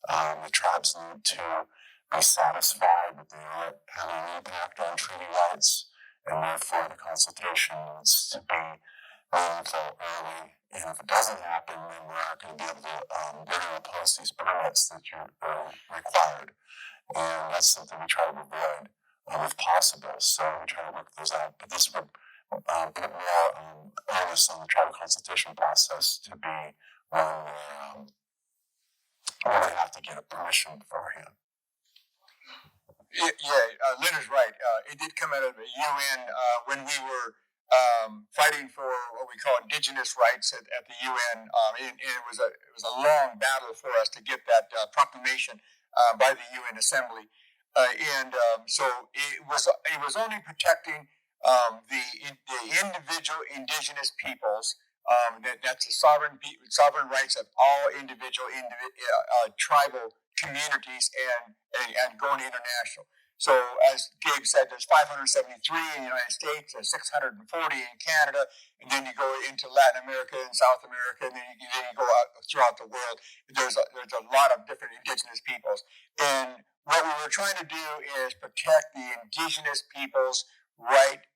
The tribes need to be satisfied that they aren't having an impact on treaty rights, and therefore the consultation needs to be meaningful early. And if it doesn't happen, then we're not going to be able to, they're going to post these permits that are required. And that's something we try to avoid if possible. So we try to work those out. But this would put more onus on the tribal consultation process to be one where they have to get a permission beforehand. Leonard's right. It did come out of the UN when we were fighting for what we call indigenous rights at the UN. It was a long battle for us to get that proclamation by the UN Assembly, so it was only protecting the individual indigenous peoples. That's the sovereign rights of all individual tribal communities and going international. So as Gabe said, there's 573 in the United States, there's 640 in Canada, and then you go into Latin America and South America, and then you go out throughout the world. There's a lot of different indigenous peoples. And what we were trying to do is protect the indigenous people's right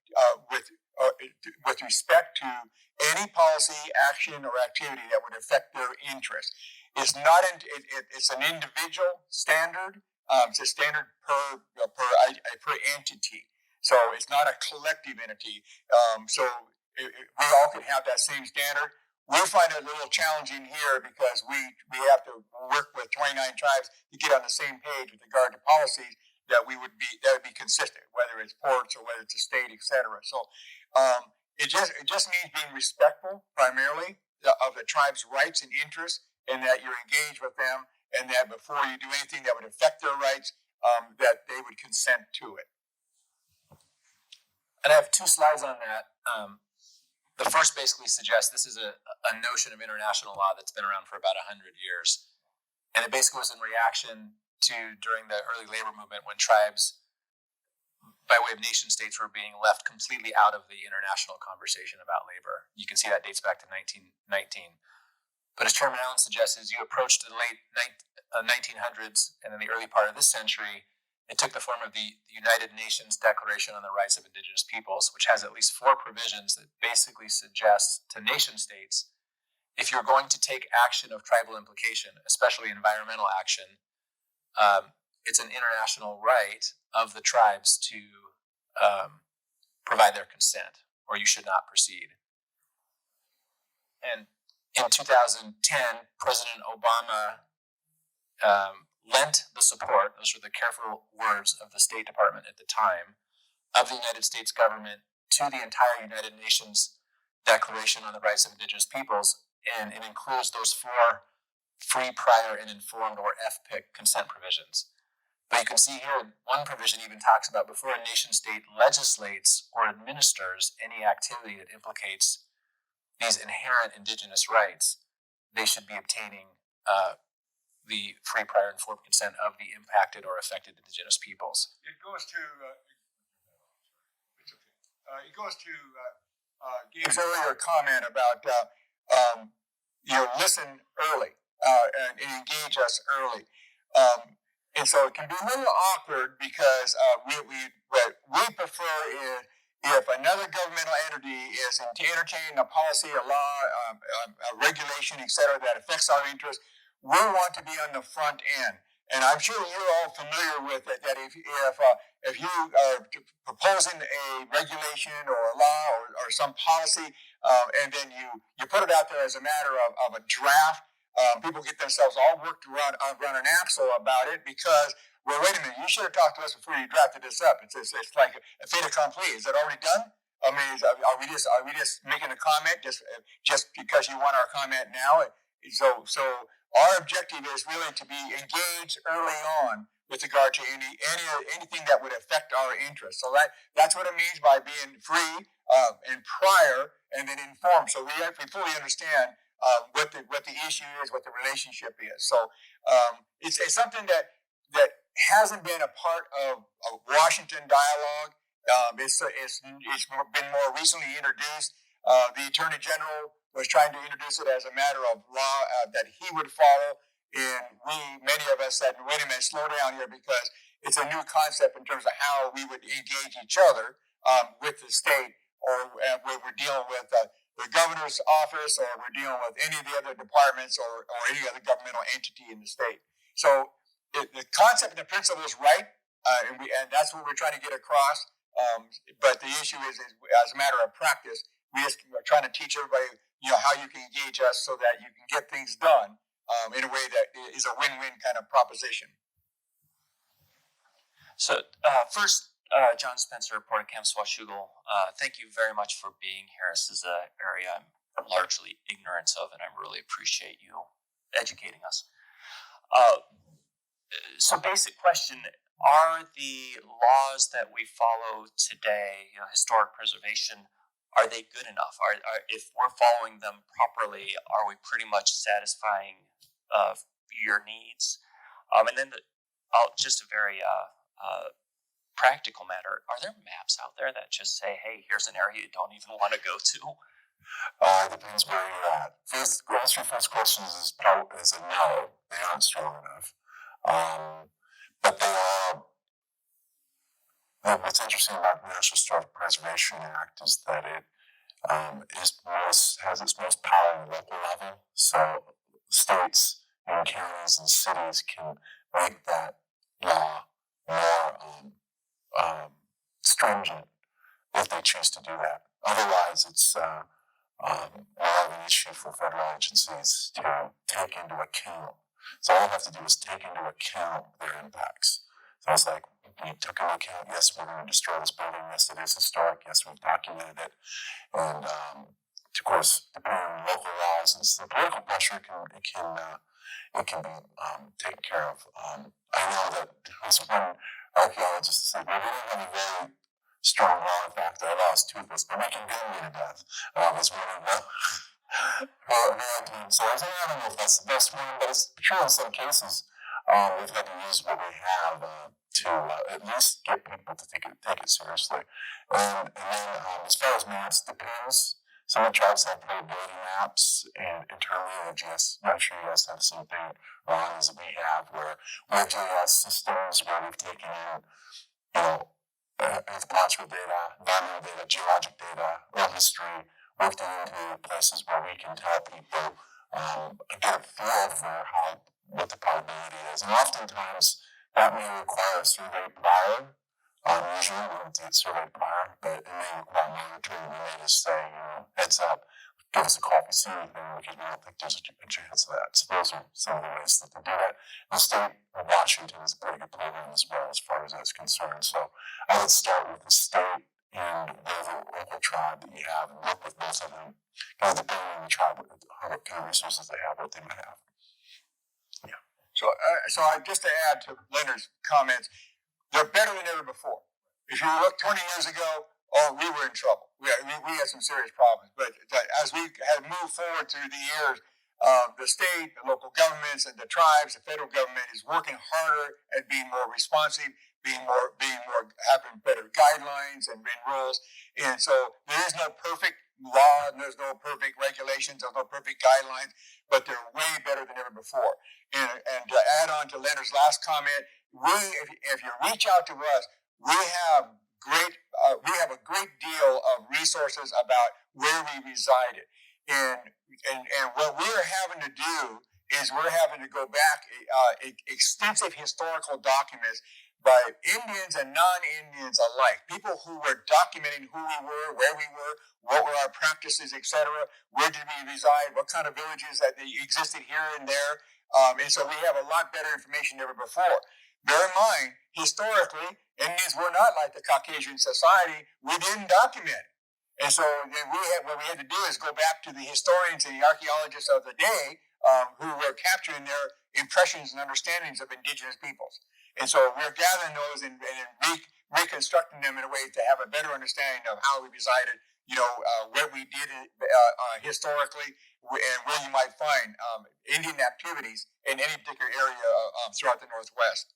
with respect to any policy, action, or activity that would affect their interest. It's an individual standard. It's a standard per entity. So it's not a collective entity. We all can have that same standard. We find it a little challenging here because we have to work with 29 tribes to get on the same page with regard to policies that would be consistent, whether it's ports or whether it's a state, etc. So it just means being respectful primarily of the tribe's rights and interests, and that you're engaged with them, and that before you do anything that would affect their rights, that they would consent to it. And I have 2 slides on that. The first basically suggests this is a notion of international law that's been around for about 100 years. And it basically was in reaction to during the early labor movement when tribes, by way of nation states, were being left completely out of the international conversation about labor. You can see that dates back to 1919. But as Chairman Allen suggests, as you approach the late 1900s and in the early part of this century, it took the form of the United Nations Declaration on the Rights of Indigenous Peoples, which has at least 4 provisions that basically suggest to nation states, if you're going to take action of tribal implication, especially environmental action, it's an international right of the tribes to provide their consent, or you should not proceed. And in 2010, President Obama lent the support, those were the careful words of the State Department at the time, of the United States government to the entire United Nations Declaration on the Rights of Indigenous Peoples, and it includes those 4 free, prior, and informed, or FPIC, consent provisions. But you can see here, one provision even talks about before a nation state legislates or administers any activity that implicates these inherent indigenous rights, they should be obtaining the free, prior, informed consent of the impacted or affected indigenous peoples. It goes to Gabe's earlier comment about listen early and engage us early. And so it can be a little awkward because what we prefer is if another governmental entity is entertaining a policy, a law, a regulation, etc., that affects our interests, we want to be on the front end. And I'm sure you're all familiar with it, that if you are proposing a regulation or a law or some policy, and then you put it out there as a matter of a draft, people get themselves all worked around an axle about it because, well, wait a minute, you should have talked to us before you drafted this up. It's like a fait accompli. Is it already done? I mean, are we just making a comment just because you want our comment now? So our objective is really to be engaged early on with regard to anything that would affect our interests. So that's what it means by being free and prior and then informed. So we fully understand what the issue is, what the relationship is. So it's something that hasn't been a part of Washington dialogue. It's been more recently introduced. The Attorney General was trying to introduce it as a matter of law that he would follow, and many of us said, wait a minute, slow down here, because it's a new concept in terms of how we would engage each other with the state, or when we're dealing with the governor's office, or we're dealing with any of the other departments or any other governmental entity in the state. So the concept and the principle is right, and that's what we're trying to get across. But the issue is, as a matter of practice, we just are trying to teach everybody, how you can engage us so that you can get things done in a way that is a win-win kind of proposition. So first, John Spencer, Port of Camp Swashugal, thank you very much for being here. This is an area I'm largely ignorant of, and I really appreciate you educating us. So basic question, are the laws that we follow today, historic preservation, are they good enough? If we're following them properly, are we pretty much satisfying your needs? And then just a very practical matter, are there maps out there that just say, hey, here's an area you don't even want to go to? Depends where you're at. First, the answer to your first question is a no. They aren't strong enough. But they are. What's interesting about the National Historic Preservation Act is that it has its most power at the local level. So states and counties and cities can make that law more stringent if they choose to do that. Otherwise, it's more of an issue for federal agencies to take into account. So all they have to do is take into account their impacts. So it's like, you took into account, yes, we're going to destroy this building. Yes, it is historic. Yes, we've documented it. And of course, depending on local laws and the political pressure, it can be taken care of. I know that there was one archaeologist that said, well, we don't have a very strong law. In fact, our law is toothless, but making gun to death was one of the. So I don't know if that's the best one, but it's true in some cases. We've had to use what we have to at least get people to take it seriously. And then as far as maps, depends. Some of the tribes have probability maps, and internally in the GS, I'm sure you guys have the same thing, Ron, as we have, where we have GIS systems where we've taken in, anthropological data, environmental data, geologic data, oral history, worked it into places where we can tell people, get a feel for what the probability is. And oftentimes, that may require a survey prior. Usually we don't do it survey prior, but it may require monitoring. We may just say, heads up, give us a call if you see anything, because we don't think there's a chance of that. So those are some of the ways that they do that. The state of Washington is a pretty good program as well, as far as that's concerned. So I would start with the state and the local tribe that you have, and work with both of them, kind of depending on the tribe, what kind of resources they have, what they might have. Yeah. So just to add to Leonard's comments, they're better than ever before. If you look 20 years ago, we were in trouble. We had some serious problems. But as we have moved forward through the years, the state, the local governments, and the tribes, the federal government is working harder at being more responsive, having better guidelines and rules. And so there is no perfect law, and there's no perfect regulations, there's no perfect guidelines, but they're way better than ever before. And to add on to Leonard's last comment, if you reach out to us, we have a great deal of resources about where we resided. And what we're having to do is we're having to go back extensive historical documents by Indians and non-Indians alike, people who were documenting who we were, where we were, what were our practices, etc., where did we reside, what kind of villages that existed here and there. And so we have a lot better information than ever before. Bear in mind, historically, Indians were not like the Caucasian society. We didn't document it. And so what we had to do is go back to the historians and the archaeologists of the day who were capturing their impressions and understandings of indigenous peoples. And so we're gathering those and reconstructing them in a way to have a better understanding of how we resided, what we did historically, and where you might find Indian activities in any particular area throughout the Northwest.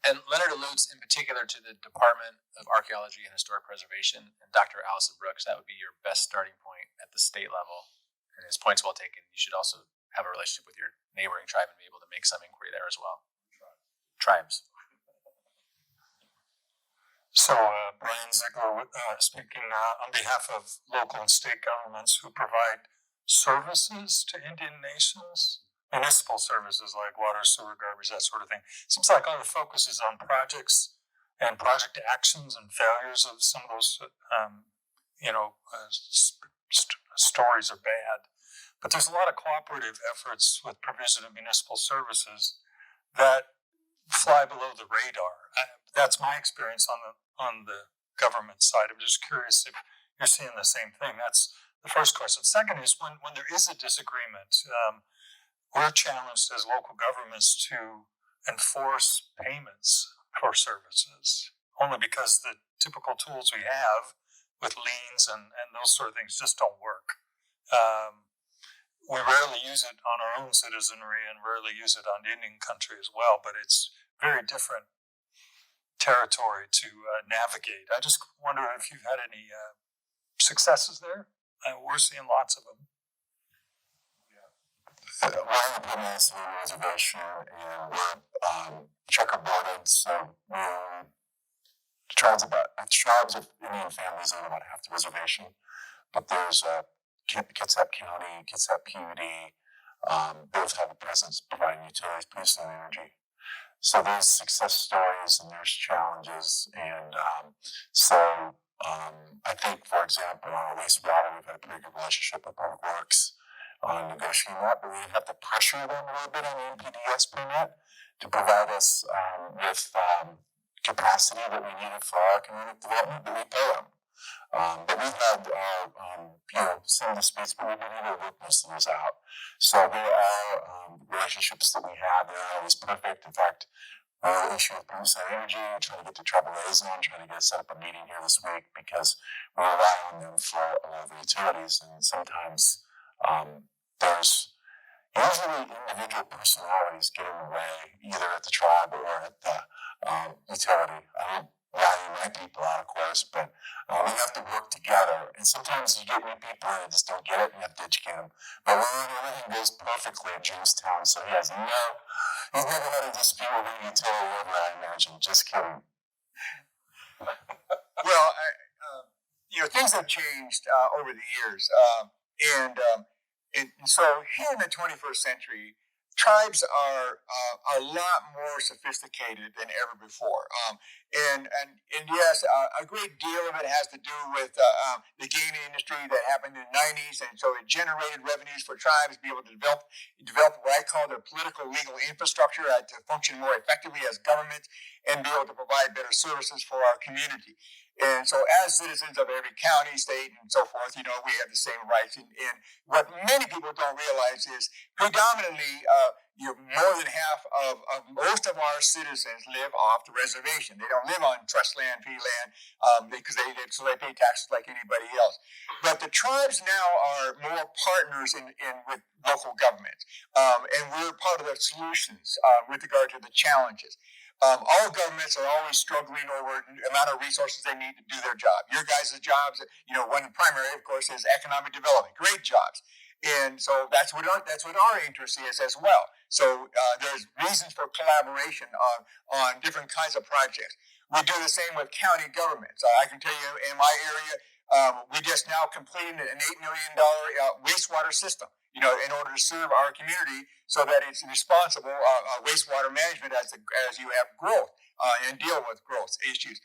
And Leonard alludes in particular to the Department of Archaeology and Historic Preservation and Dr. Allison Brooks. That would be your best starting point at the state level. And his point's well taken. You should also have a relationship with your neighboring tribe and be able to make some inquiry there as well. Tribes. So, Brian Ziegler speaking on behalf of local and state governments who provide services to Indian nations, municipal services like water, sewer, garbage, that sort of thing. Seems like all the focus is on projects and project actions and failures of some of those, stories are bad. But there's a lot of cooperative efforts with provision of municipal services that fly below the radar. That's my experience on the government side. I'm just curious if you're seeing the same thing. That's the first question. Second is when there is a disagreement, we're challenged as local governments to enforce payments for services, only because the typical tools we have with liens and those sort of things just don't work. We rarely use it on our own citizenry and rarely use it on Indian country as well, but it's very different territory to navigate. I just wonder if you've had any successes there. We're seeing lots of them. We're on the Peninsula Reservation, and we're checkerboarded, so tribes of Indian families own about half the reservation, but there's Kitsap County, Kitsap PUD, both have a presence providing utilities, police, and energy. So there's success stories and there's challenges, and I think, for example, on wastewater, we've had a pretty good relationship with Public Works on negotiating that, but we have to pressure them a little bit on the NPDES permit to provide us with capacity that we needed for our economic development, but we pay them. But we've had some disputes, but we've been able to work most of those out. So there are relationships that we have that are always perfect. In fact, the issue with Boost Energy, trying to get the Triple A's on, trying to get set up a meeting here this week because we rely on them for a lot of the utilities, and sometimes there's usually individual personalities get in the way, either at the tribe or at the utility. I don't value my people out, of course, but we have to work together. And sometimes you get new people and they just don't get it, and you have to educate them. But everything goes perfectly in Jamestown, so he's never had a dispute with any utility ever, I imagine. Just kidding. Well, things have changed over the years, and so here in the 21st century, tribes are a lot more sophisticated than ever before. And yes, a great deal of it has to do with the gaming industry that happened in the 90s, and so it generated revenues for tribes to be able to develop what I call their political legal infrastructure to function more effectively as government and be able to provide better services for our community. And so as citizens of every county, state, and so forth, we have the same rights. And what many people don't realize is predominantly more than half of most of our citizens live off the reservation. They don't live on trust land, fee land, because they pay taxes like anybody else. But the tribes now are more partners with local government. And we're part of the solutions with regard to the challenges. All governments are always struggling over the amount of resources they need to do their job. Your guys' jobs, one primary, of course, is economic development. Great jobs. And so that's what our interest is as well. So there's reasons for collaboration on different kinds of projects. We do the same with county governments. I can tell you in my area, we just now completed an $8 million wastewater system, in order to serve our community so that it's responsible wastewater management as you have growth and deal with growth issues.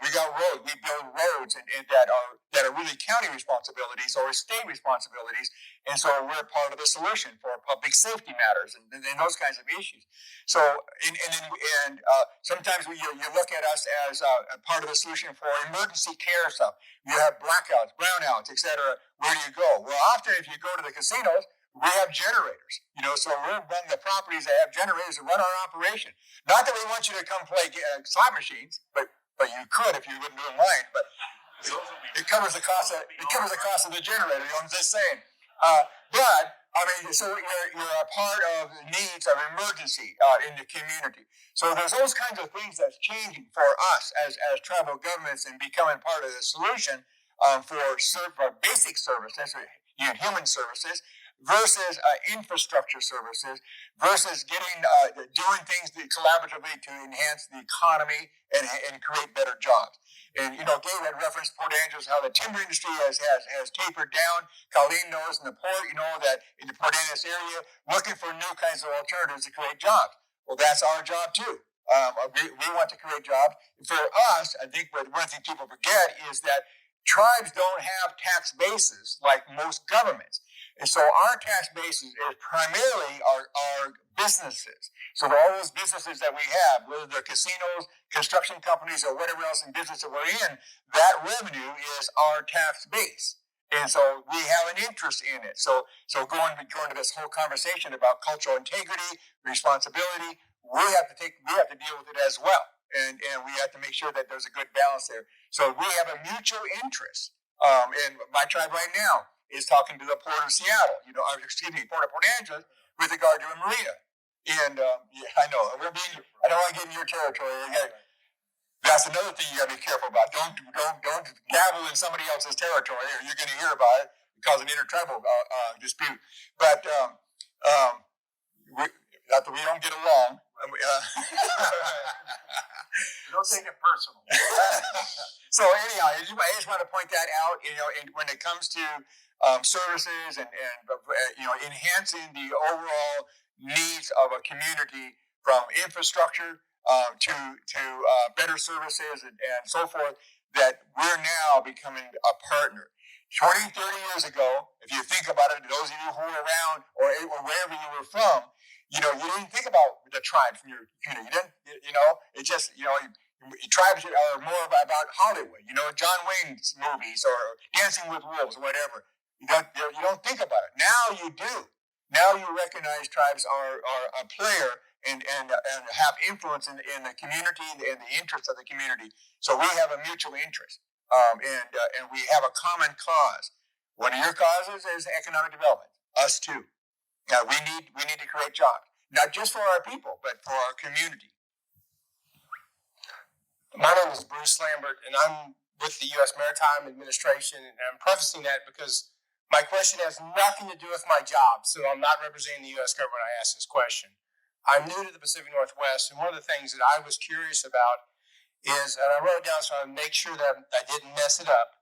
We got roads. We build roads and that are really county responsibilities or state responsibilities, and so we're part of the solution for public safety matters and those kinds of issues. So and sometimes you look at us as a part of the solution for emergency care stuff. You have blackouts, brownouts, etc. Where do you go? Well, often if you go to the casinos, we have generators, so we're running the properties that have generators to run our operation. Not that we want you to come play slot machines, but you could if you wouldn't do it mine. But it covers the cost of the generator. I'm just saying. So you're a part of the needs of emergency in the community. So there's those kinds of things that's changing for us as tribal governments and becoming part of the solution for basic services, human services, versus infrastructure services, versus doing things collaboratively to enhance the economy and create better jobs. And Gabe had referenced Port Angeles, how the timber industry has tapered down. Colleen knows in the port, that in the Port Angeles area, looking for new kinds of alternatives to create jobs. Well, that's our job too. We want to create jobs. For us, I think one thing people forget is that tribes don't have tax bases like most governments. And so our tax basis is primarily our businesses. So all those businesses that we have, whether they're casinos, construction companies, or whatever else in business that we're in, that revenue is our tax base. And so we have an interest in it. So going to this whole conversation about cultural integrity, responsibility, we have to deal with it as well. And we have to make sure that there's a good balance there. So we have a mutual interest. And my tribe right now is talking to the Port of Seattle, Port of Port Angeles, with regard to a marina. And I know I don't want to get in your territory. That's another thing you got to be careful about. Don't dabble in somebody else's territory, or you're going to hear about it because of an intertribal dispute. But we don't get along. Don't take it personal. So anyhow, I just want to point that out. And when it comes to services and enhancing the overall needs of a community, from infrastructure to better services and so forth, that we're now becoming a partner. 20, 30 years ago, if you think about it, those of you who were around or wherever you were from, you didn't think about the tribes from your community. It just, tribes are more about Hollywood, John Wayne's movies or Dancing with Wolves or whatever. You don't think about it. Now you do. Now you recognize tribes are a player and have influence in the community and the interests of the community. So we have a mutual interest, and we have a common cause. One of your causes is economic development. Us too. Now we need to create jobs, not just for our people, but for our community. My name is Bruce Lambert, and I'm with the U.S. Maritime Administration, and I'm prefacing that because my question has nothing to do with my job, so I'm not representing the U.S. government when I ask this question. I'm new to the Pacific Northwest, and one of the things that I was curious about is, and I wrote it down so I make sure that I didn't mess it up,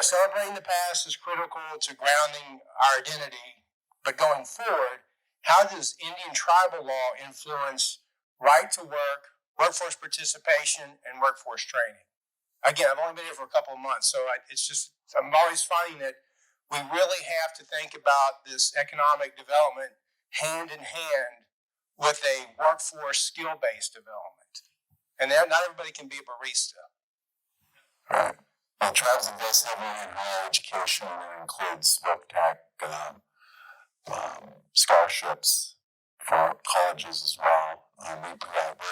celebrating the past is critical to grounding our identity, but going forward, how does Indian tribal law influence right to work, workforce participation, and workforce training? Again, I've only been here for a couple of months, so I'm always finding that we really have to think about this economic development hand in hand with a workforce skill-based development. And not everybody can be a barista. Right. Well, tribes invest heavily in higher education, and it includes WPPA scholarships for colleges as well. We're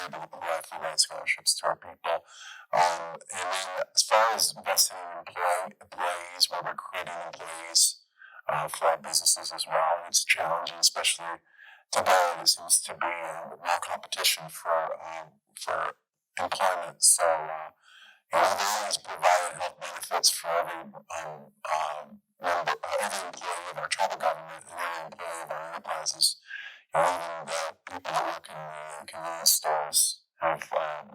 able to provide full ride scholarships to our people. And then as far as investing in employees, we're recruiting employees for our businesses as well. And it's a challenge, and especially today, there seems to be more competition for employment. So, we always provide health benefits for every employee of our tribal government and every employee of our enterprises. Even people that work in the convenience stores have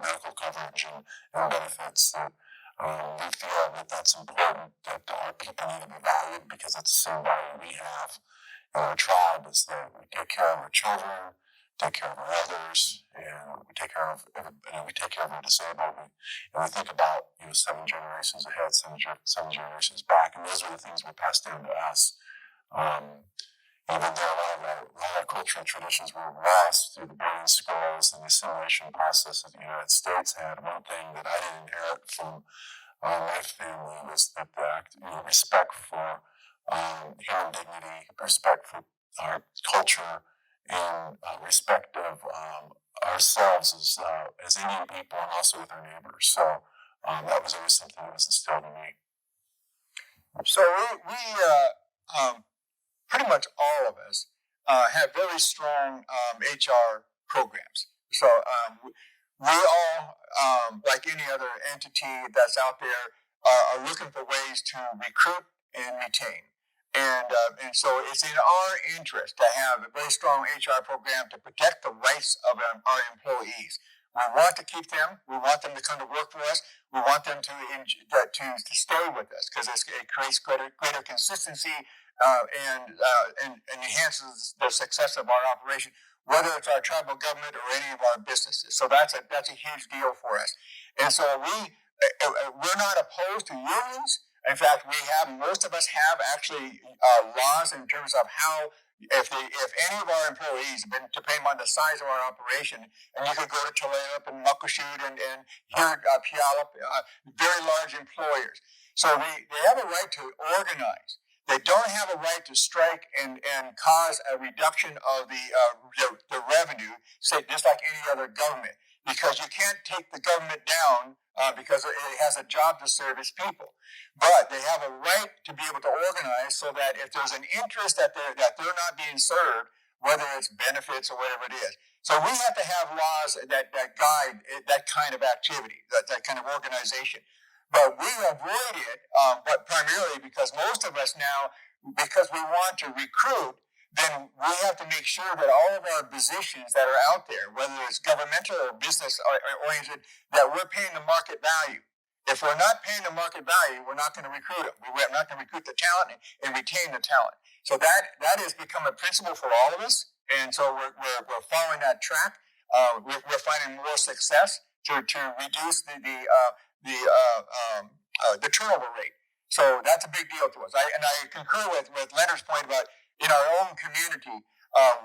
medical coverage and benefits. That we feel that that's important, that our people need to be valued because it's the same value we have in our tribe, is that we take care of our children, take care of our elders, and we take care of our disabled. And we think about 7 generations ahead, seven generations back, and those are the things we passed down to us. Even though a lot of our cultural traditions were lost through the boarding schools and the assimilation process that the United States had, one thing that I didn't inherit from my family was that respect for human dignity, respect for our culture, and respect of ourselves as Indian people and also with our neighbors. So that was always something that was instilled in me. So we pretty much all of us have very strong HR programs. So we all, like any other entity that's out there, are looking for ways to recruit and retain. And so it's in our interest to have a very strong HR program to protect the rights of our employees. We want to keep them. We want them to come to work for us. We want them to stay with us because it creates greater consistency and enhances the success of our operation, whether it's our tribal government or any of our businesses. So that's a huge deal for us. And so we're not opposed to unions. In fact, most of us have actually laws in terms of how, if any of our employees, depending on the size of our operation, and you could go to Tulalip and Muckleshoot and here at Puyallup, very large employers. So they have a right to organize. They don't have a right to strike and cause a reduction of the revenue, say just like any other government, because you can't take the government down because it has a job to serve its people. But they have a right to be able to organize so that if there's an interest that they're not being served, whether it's benefits or whatever it is. So we have to have laws that guide that kind of activity, that kind of organization. But we avoid it, but primarily because most of us now, because we want to recruit, then we have to make sure that all of our positions that are out there, whether it's governmental or business oriented, that we're paying the market value. If we're not paying the market value, we're not going to recruit them. We're not going to recruit the talent and retain the talent. So that has become a principle for all of us, and so we're following that track. We're finding more success to reduce the turnover rate. So that's a big deal to us. I concur with Leonard's point about in our own community,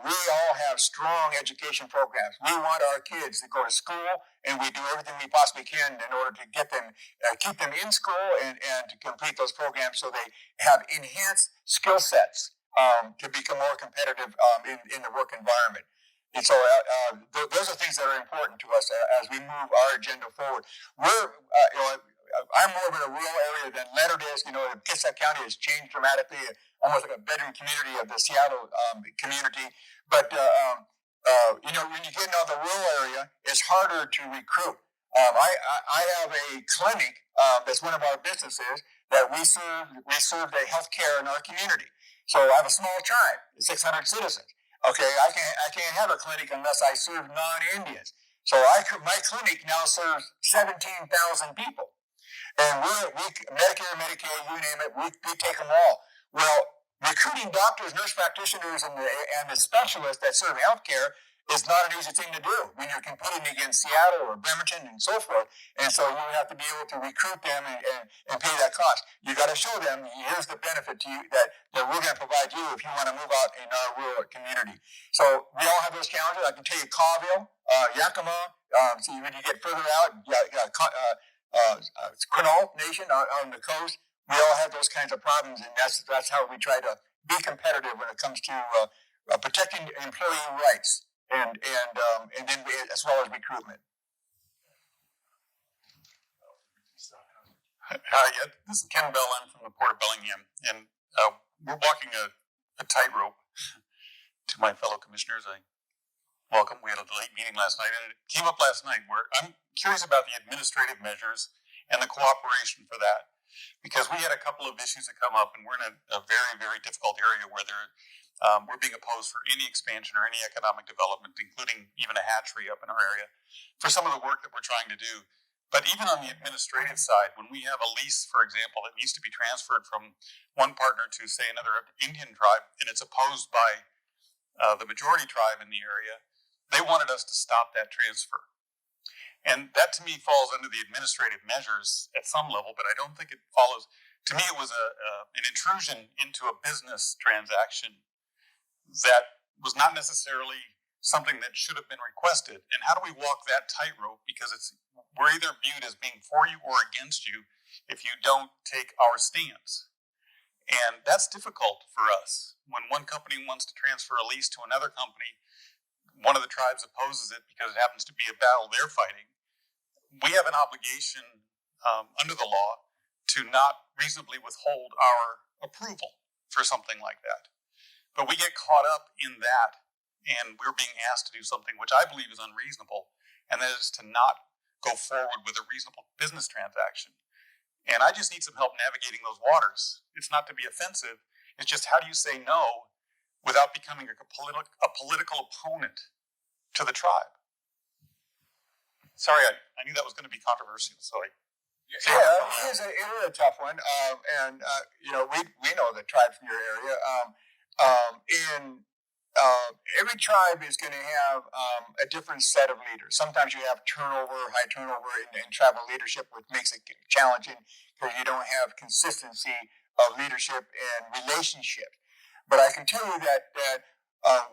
we all have strong education programs. We want our kids to go to school, and we do everything we possibly can in order to get them, keep them in school and to complete those programs so they have enhanced skill sets to become more competitive in the work environment. And so those are things that are important to us as we move our agenda forward. I'm more of in a rural area than Leonard is. Kitsap County has changed dramatically, almost like a bedroom community of the Seattle community. But when you get into the rural area, it's harder to recruit. I have a clinic that's one of our businesses that we serve the healthcare in our community. So I have a small tribe, 600 citizens. Okay, I can't have a clinic unless I serve non-Indians. So my clinic now serves 17,000 people. And we Medicare, Medicaid, you name it, we take them all. Well, recruiting doctors, nurse practitioners, and the specialists that serve healthcare is not an easy thing to do when you're competing against Seattle or Bremerton and so forth. And so you have to be able to recruit them and pay that cost. You got to show them, here's the benefit to you that we're going to provide you if you want to move out in our rural community. So we all have those challenges. I can tell you Colville, Yakima, so when you get further out, Quinault Nation on the coast, we all have those kinds of problems, and that's how we try to be competitive when it comes to protecting employee rights and then as well as recruitment. Hi, this is Ken Bell. I'm from the Port of Bellingham, and we're walking a tightrope. To my fellow commissioners, I welcome. We had a late meeting last night, and it came up last night where I'm curious about the administrative measures and the cooperation for that, because we had a couple of issues that come up, and we're in a very, very difficult area where we're being opposed for any expansion or any economic development, including even a hatchery up in our area, for some of the work that we're trying to do. But even on the administrative side, when we have a lease, for example, that needs to be transferred from one partner to, say, another Indian tribe, and it's opposed by the majority tribe in the area, they wanted us to stop that transfer. And that, to me, falls under the administrative measures at some level, but I don't think it follows. To me, it was an intrusion into a business transaction that was not necessarily something that should have been requested. And how do we walk that tightrope? Because we're either viewed as being for you or against you if you don't take our stance. And that's difficult for us. When one company wants to transfer a lease to another company, one of the tribes opposes it because it happens to be a battle they're fighting. We have an obligation under the law to not reasonably withhold our approval for something like that. But we get caught up in that, and we're being asked to do something which I believe is unreasonable, and that is to not go forward with a reasonable business transaction. And I just need some help navigating those waters. It's not to be offensive. It's just, how do you say no without becoming a political opponent to the tribe? Sorry, I knew that was going to be controversial. So it is a tough one. We know the tribes in your area. Every tribe is going to have a different set of leaders. Sometimes you have high turnover in tribal leadership, which makes it challenging because you don't have consistency of leadership and relationship. But I can tell you that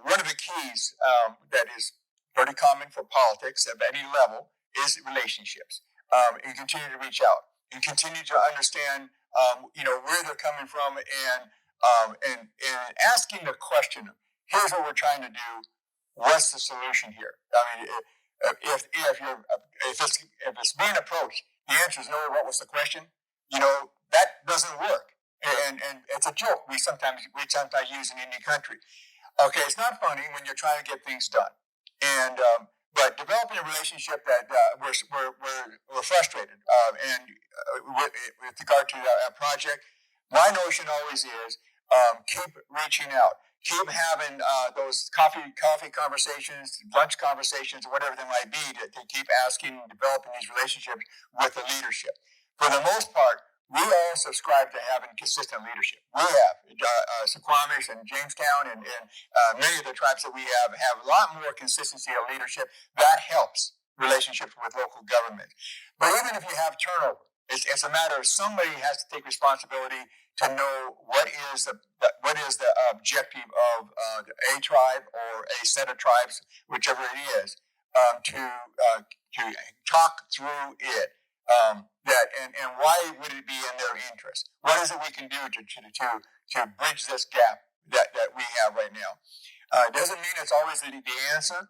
one of the keys that is very common for politics at any level is relationships. And continue to reach out and continue to understand, where they're coming from, and asking the question, here's what we're trying to do. What's the solution here? I mean, if it's being approached, the answer is no. What was the question? That doesn't work, and it's a joke we sometimes use in Indian country. Okay, it's not funny when you're trying to get things done, but developing a relationship that we're frustrated, and with regard to a project, my notion always is keep reaching out. Keep having those coffee conversations, lunch conversations, or whatever they might be, to keep asking and developing these relationships with the leadership. For the most part, we all subscribe to having consistent leadership. We have Suquamish and Jamestown and many of the tribes that we have a lot more consistency of leadership. That helps relationships with local government. But even if you have turnover, it's a matter of somebody has to take responsibility to know what is the objective of a tribe or a set of tribes, whichever it is, to talk through it. And why would it be in their interest? What is it we can do to bridge this gap that we have right now? It doesn't mean it's always the answer,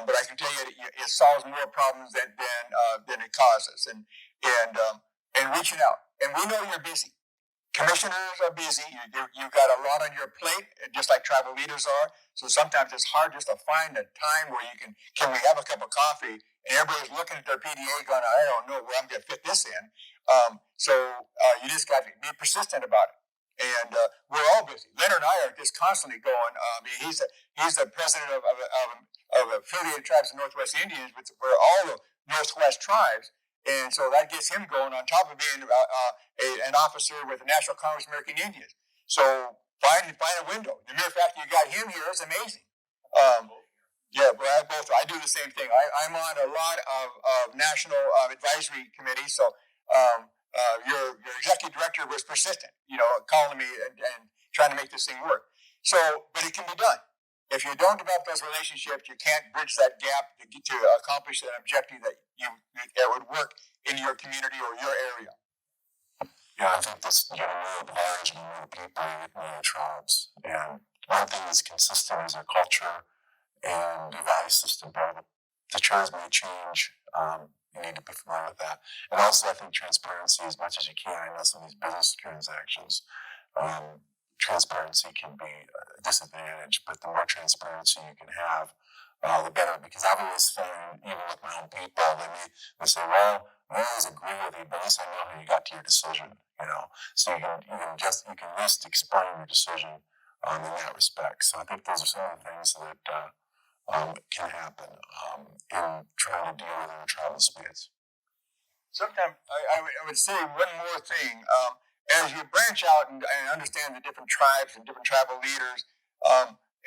but I can tell you it solves more problems than it causes. And reaching out. And we know you're busy. Commissioners are busy. You've got a lot on your plate, just like tribal leaders are. So sometimes it's hard just to find a time where you can we have a cup of coffee? And everybody's looking at their PDA going, I don't know where I'm going to fit this in. So you just got to be persistent about it. And we're all busy. Leonard and I are just constantly going. He's the president of affiliated tribes of Northwest Indians, where all the Northwest tribes. And so that gets him going on top of being an officer with the National Congress of American Indians. So find a window. The mere fact you got him here is amazing. Yeah, I do the same thing. I'm on a lot of national advisory committees. So your executive director was persistent, calling me and trying to make this thing work. So, but it can be done. If you don't develop those relationships, you can't bridge that gap to accomplish an objective that would work in your community or your area. Yeah, I think this more large and more people with more tribes. And one thing that's consistent is our culture and the value system. But the tribes may change. You need to be familiar with that. And also, I think transparency as much as you can. I know some of these business transactions. Transparency can be a disadvantage, but the more transparency you can have, the better. Because I've always found, even with my own people, they say, well, I always agree with you, but at least I know how you got to your decision, So you can at least explain your decision in that respect. So I think those are some of the things that can happen in trying to deal with our tribal disputes. Sometimes I would say one more thing. As you branch out and understand the different tribes and different tribal leaders,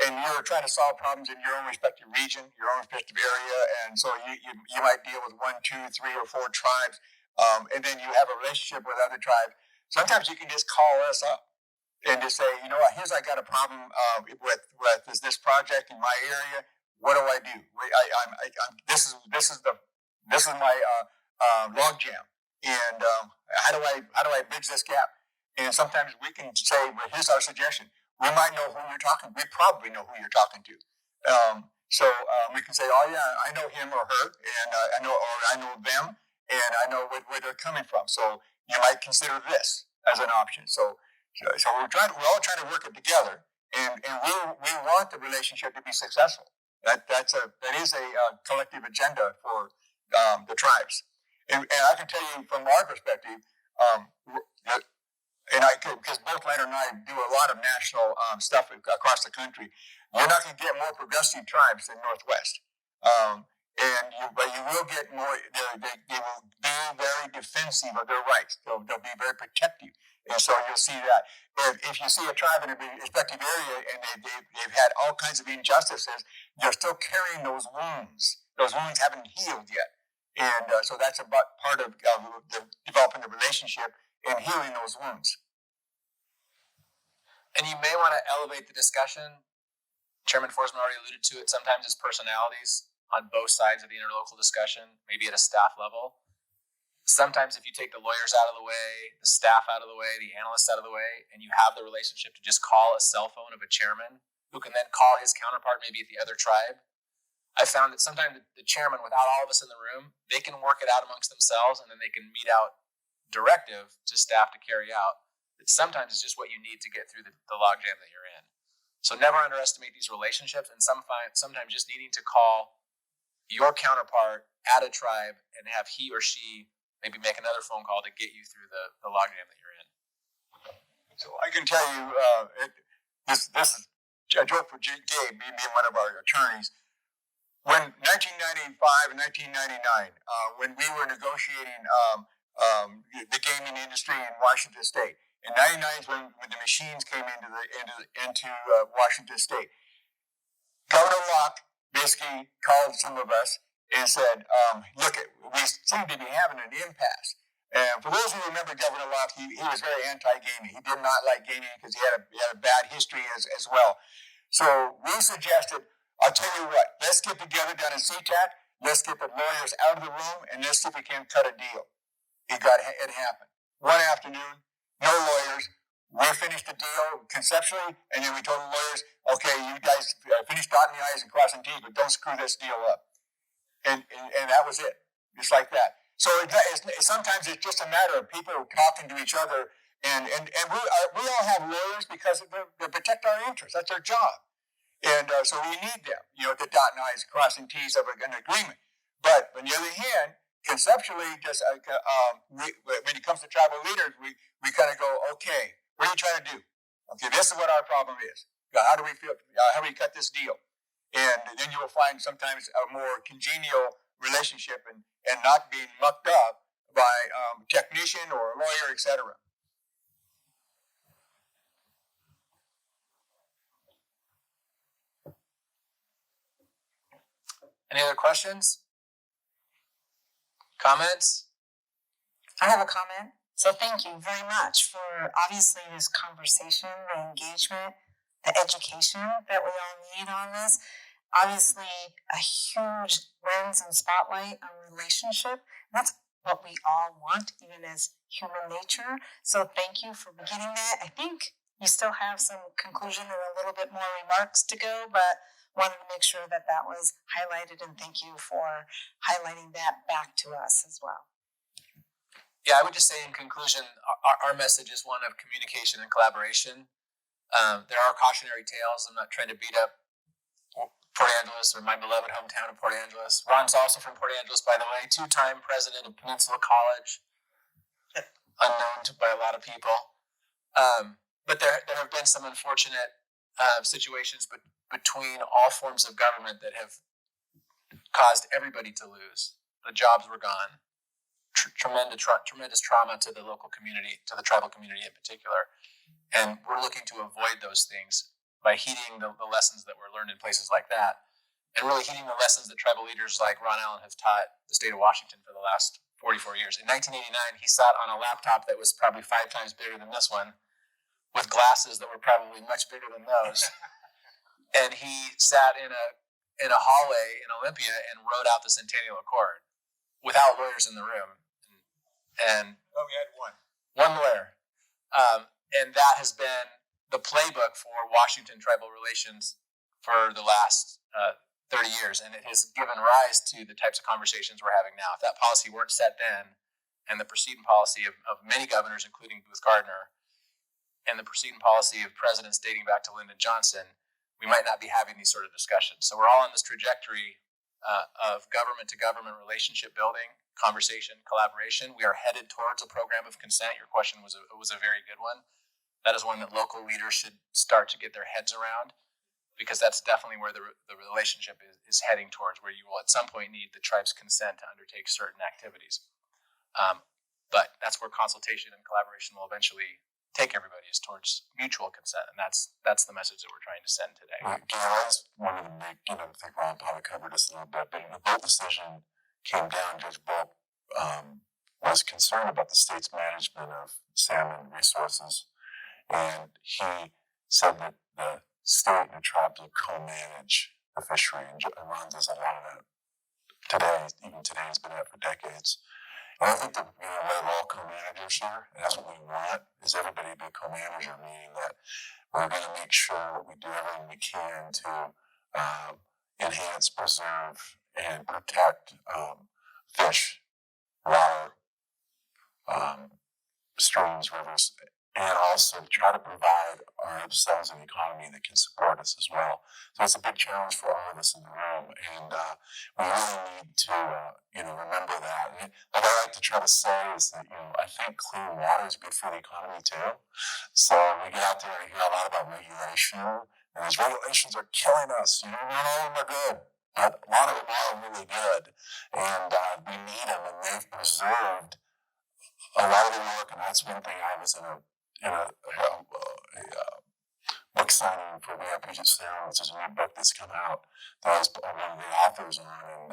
and you're trying to solve problems in your own respective region, your own respective area, and so you might deal with 1, 2, 3, or 4 tribes, and then you have a relationship with other tribes. Sometimes you can just call us up and just say, I got a problem with this project in my area. What do I do? This is my log jam. And how do I bridge this gap? And sometimes we can say, well, here's our suggestion. We might know who you're talking to. We probably know who you're talking to. So we can say, oh yeah, I know him or her, and I know them, and I know where they're coming from. So you might consider this as an option. So we're all trying to work it together, and we want the relationship to be successful. That is a collective agenda for the tribes. And I can tell you from our perspective, because both Leonard and I do a lot of national stuff across the country, you're not going to get more progressive tribes than Northwest. But you will get more. They will be very defensive of their rights. They'll be very protective, and so you'll see that. If you see a tribe in a respective area and they've had all kinds of injustices, they're still carrying those wounds. Those wounds haven't healed yet. And so that's about part of developing the relationship and healing those wounds. And you may want to elevate the discussion. Chairman Forsman already alluded to it. Sometimes it's personalities on both sides of the interlocal discussion, maybe at a staff level. Sometimes if you take the lawyers out of the way, the staff out of the way, the analysts out of the way, and you have the relationship to just call a cell phone of a chairman who can then call his counterpart maybe at the other tribe, I found that sometimes the chairman, without all of us in the room, they can work it out amongst themselves, and then they can mete out directive to staff to carry out. That sometimes it's just what you need to get through the logjam that you're in. So never underestimate these relationships, and sometimes just needing to call your counterpart at a tribe and have he or she maybe make another phone call to get you through the logjam that you're in. So I can tell you, this is a joke for Gabe, being one of our attorneys. When 1995 and 1999, when we were negotiating the gaming industry in Washington State, in '99 is when the machines came into Washington State. Governor Locke basically called some of us and said, "Look, we seem to be having an impasse." And for those who remember Governor Locke, he was very anti-gaming. He did not like gaming because he had a bad history as well. So we suggested, I'll tell you what, let's get together down in SeaTac, let's get the lawyers out of the room, and let's see if we can cut a deal. It happened. One afternoon, no lawyers, we're finished finished the deal conceptually, and then we told the lawyers, okay, you guys finish dotting the I's and crossing T's, but don't screw this deal up. And that was it, just like that. So sometimes it's just a matter of people talking to each other, and we all have lawyers because they protect our interests. That's their job. And so we need them, to dot and I's, crossing T's of an agreement. But on the other hand, conceptually, just when it comes to tribal leaders, we kind of go, okay, what are you trying to do? Okay, this is what our problem is. How do we feel? How do we cut this deal? And then you will find sometimes a more congenial relationship and not being mucked up by a technician or a lawyer, etc. Any other questions? Comments? I have a comment. So thank you very much for obviously this conversation, the engagement, the education that we all need on this. Obviously, a huge lens and spotlight on relationship. That's what we all want, even as human nature. So thank you for beginning that. I think you still have some conclusion and a little bit more remarks to go, but wanted to make sure that was highlighted, and thank you for highlighting that back to us as well. Yeah, I would just say in conclusion, our message is one of communication and collaboration. There are cautionary tales. I'm not trying to beat up Port Angeles or my beloved hometown of Port Angeles. Ron's also from Port Angeles, by the way, 2-time president of Peninsula College, unknown by a lot of people. But there have been some unfortunate situations between all forms of government that have caused everybody to lose. The jobs were gone. Tremendous trauma to the local community, to the tribal community in particular. And we're looking to avoid those things by heeding the lessons that were learned in places like that, and really heeding the lessons that tribal leaders like Ron Allen have taught the state of Washington for the last 44 years. In 1989, he sat on a laptop that was probably 5 times bigger than this one, with glasses that were probably much bigger than those. And he sat in a hallway in Olympia and wrote out the Centennial Accord without lawyers in the room. And we had one lawyer. And that has been the playbook for Washington tribal relations for the last 30 years. And it has given rise to the types of conversations we're having now. If that policy weren't set then, and the preceding policy of many governors, including Booth Gardner, and the preceding policy of presidents dating back to Lyndon Johnson, we might not be having these sort of discussions. So we're all on this trajectory of government-to-government relationship building, conversation, collaboration. We are headed towards a program of consent. Your question was a very good one. That is one that local leaders should start to get their heads around, because that's definitely where the relationship is heading towards, where you will at some point need the tribe's consent to undertake certain activities. But that's where consultation and collaboration will eventually take everybody, is towards mutual consent, and that's the message that we're trying to send today. I just wanted to make, I think Ron probably covered this a little bit, but the Bolt decision came down. Judge Bolt was concerned about the state's management of salmon resources, and he said that the state and the tribes will co-manage the fishery, and Ron does a lot of that today. Even today, has been that for decades. And I think that we're all co-managers here, and that's what we want, is everybody to be a co-manager, meaning that we're going to make sure that we do everything we can to enhance, preserve, and protect fish, water, streams, rivers, and also try to provide ourselves an economy that can support us as well. So it's a big challenge for all of us in the room, and we really need to, remember that. And what I like to try to say is that, I think clean water is good for the economy too. So we get out there and hear a lot about regulation, and these regulations are killing us. Not all of them are good, but a lot of them are really good, and we need them, and they've preserved a lot of the work. And that's one thing. I was in a book signing for the Puget Sound, which is a new book that's come out that I was one of the authors on, and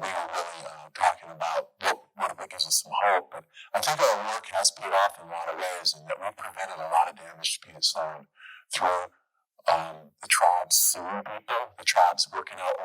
we were really talking about what gives us some hope. But I think our work has paid off in a lot of ways, and that we've prevented a lot of damage to Puget Sound through the tribes suing people, the tribes working out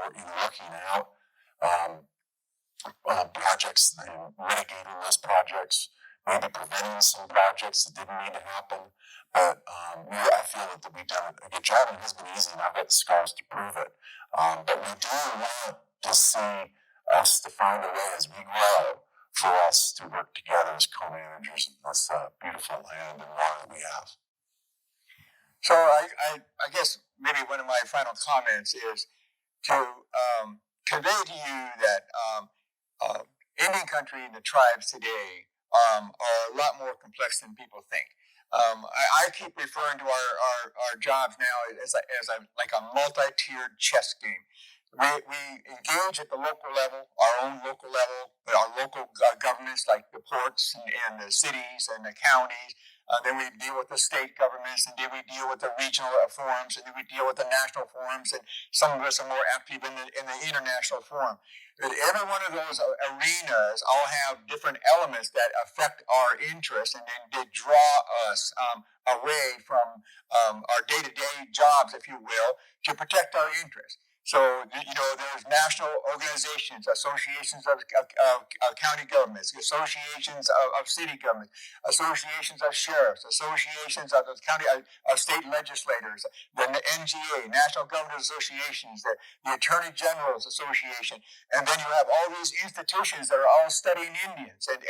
projects and mitigating those projects, maybe preventing some projects that didn't need to happen. But I feel that we've done a good job, and it has been easy, and I've got the scars to prove it. But we do want to see us to find a way as we grow for us to work together as co-managers of this beautiful land and water that we have. So I guess maybe one of my final comments is to convey to you that Indian country and the tribes today are a lot more complex than people think. I keep referring to our jobs now as like a multi-tiered chess game. We engage at the local level, our own local level, our local governments like the ports and the cities and the counties. Then we deal with the state governments, and then we deal with the regional forums, and then we deal with the national forums, and some of us are more active in the international forum. But every one of those arenas all have different elements that affect our interests, and they draw us away from our day-to-day jobs, if you will, to protect our interests. So, there's national organizations, associations of county governments, associations of city governments, associations of sheriffs, associations of county, of state legislators, the NGA, National Governors Associations, the Attorney General's Association, and then you have all these institutions that are all studying Indians and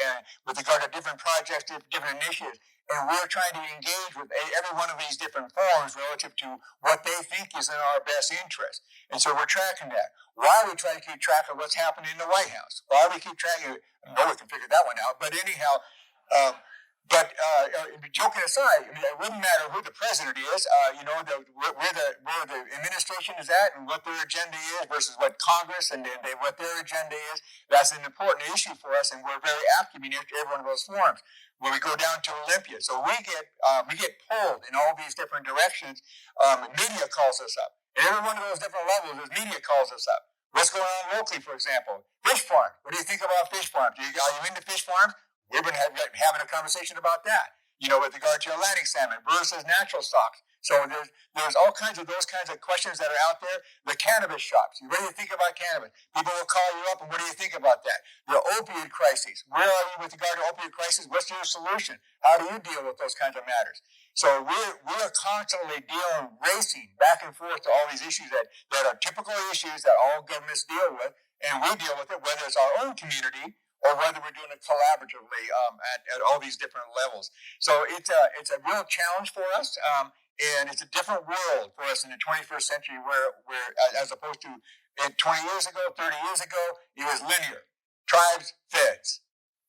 with regard to different projects, different initiatives. And we're trying to engage with every one of these different forums relative to what they think is in our best interest. And so we're tracking that. Why we try to keep track of what's happening in the White House? Why we keep tracking it? No one can figure that one out. But anyhow, joking aside, it wouldn't matter who the president is. Where the administration is at and what their agenda is versus what Congress and what their agenda is. That's an important issue for us, and we're very active in every one of those forums. When we go down to Olympia, so we get pulled in all these different directions. Media calls us up. At every one of those different levels, the media calls us up. What's going on locally, for example? Fish farms. What do you think about fish farms? Are you into fish farms? We've been having a conversation about that. With regard to Atlantic salmon versus natural stocks. So there's all kinds of those kinds of questions that are out there. The cannabis shops. You ready to think about cannabis? People will call you up, and what do you think about that? The opioid crisis. Where are you with regard to opioid crisis? What's your solution? How do you deal with those kinds of matters? So we're constantly racing back and forth to all these issues that are typical issues that all governments deal with, and we deal with it, whether it's our own community or whether we're doing it collaboratively at all these different levels. So it's a real challenge for us, and it's a different world for us in the 21st century where as opposed to 20 years ago, 30 years ago, it was linear. Tribes, feds.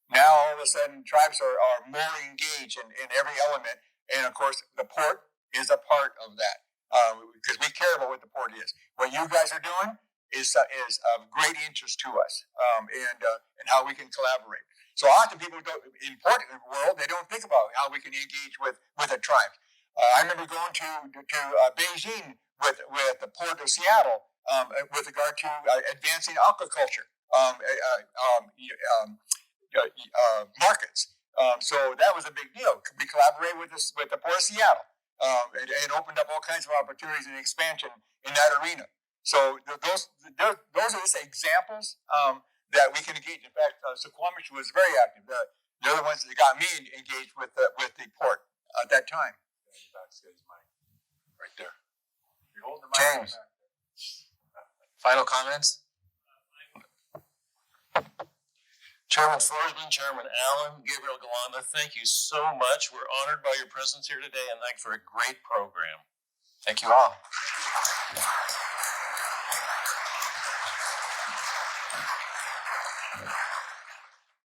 Now, all of a sudden, tribes are more engaged in every element, and of course, the port is a part of that because we care about what the port is. What you guys are doing is of great interest to us, and how we can collaborate. So often people in the world, they don't think about how we can engage with a tribe. I remember going to Beijing with the Port of Seattle with regard to advancing aquaculture markets. So that was a big deal. We collaborated with the Port of Seattle and opened up all kinds of opportunities and expansion in that arena. So those are just examples that we can engage. In fact, Suquamish was very active. They're the ones that got me engaged with the port at that time. Right there. James. Final comments? Chairman Forsman, Chairman Allen, Gabriel Galanda, thank you so much. We're honored by your presence here today, and thanks for a great program. Thank you all.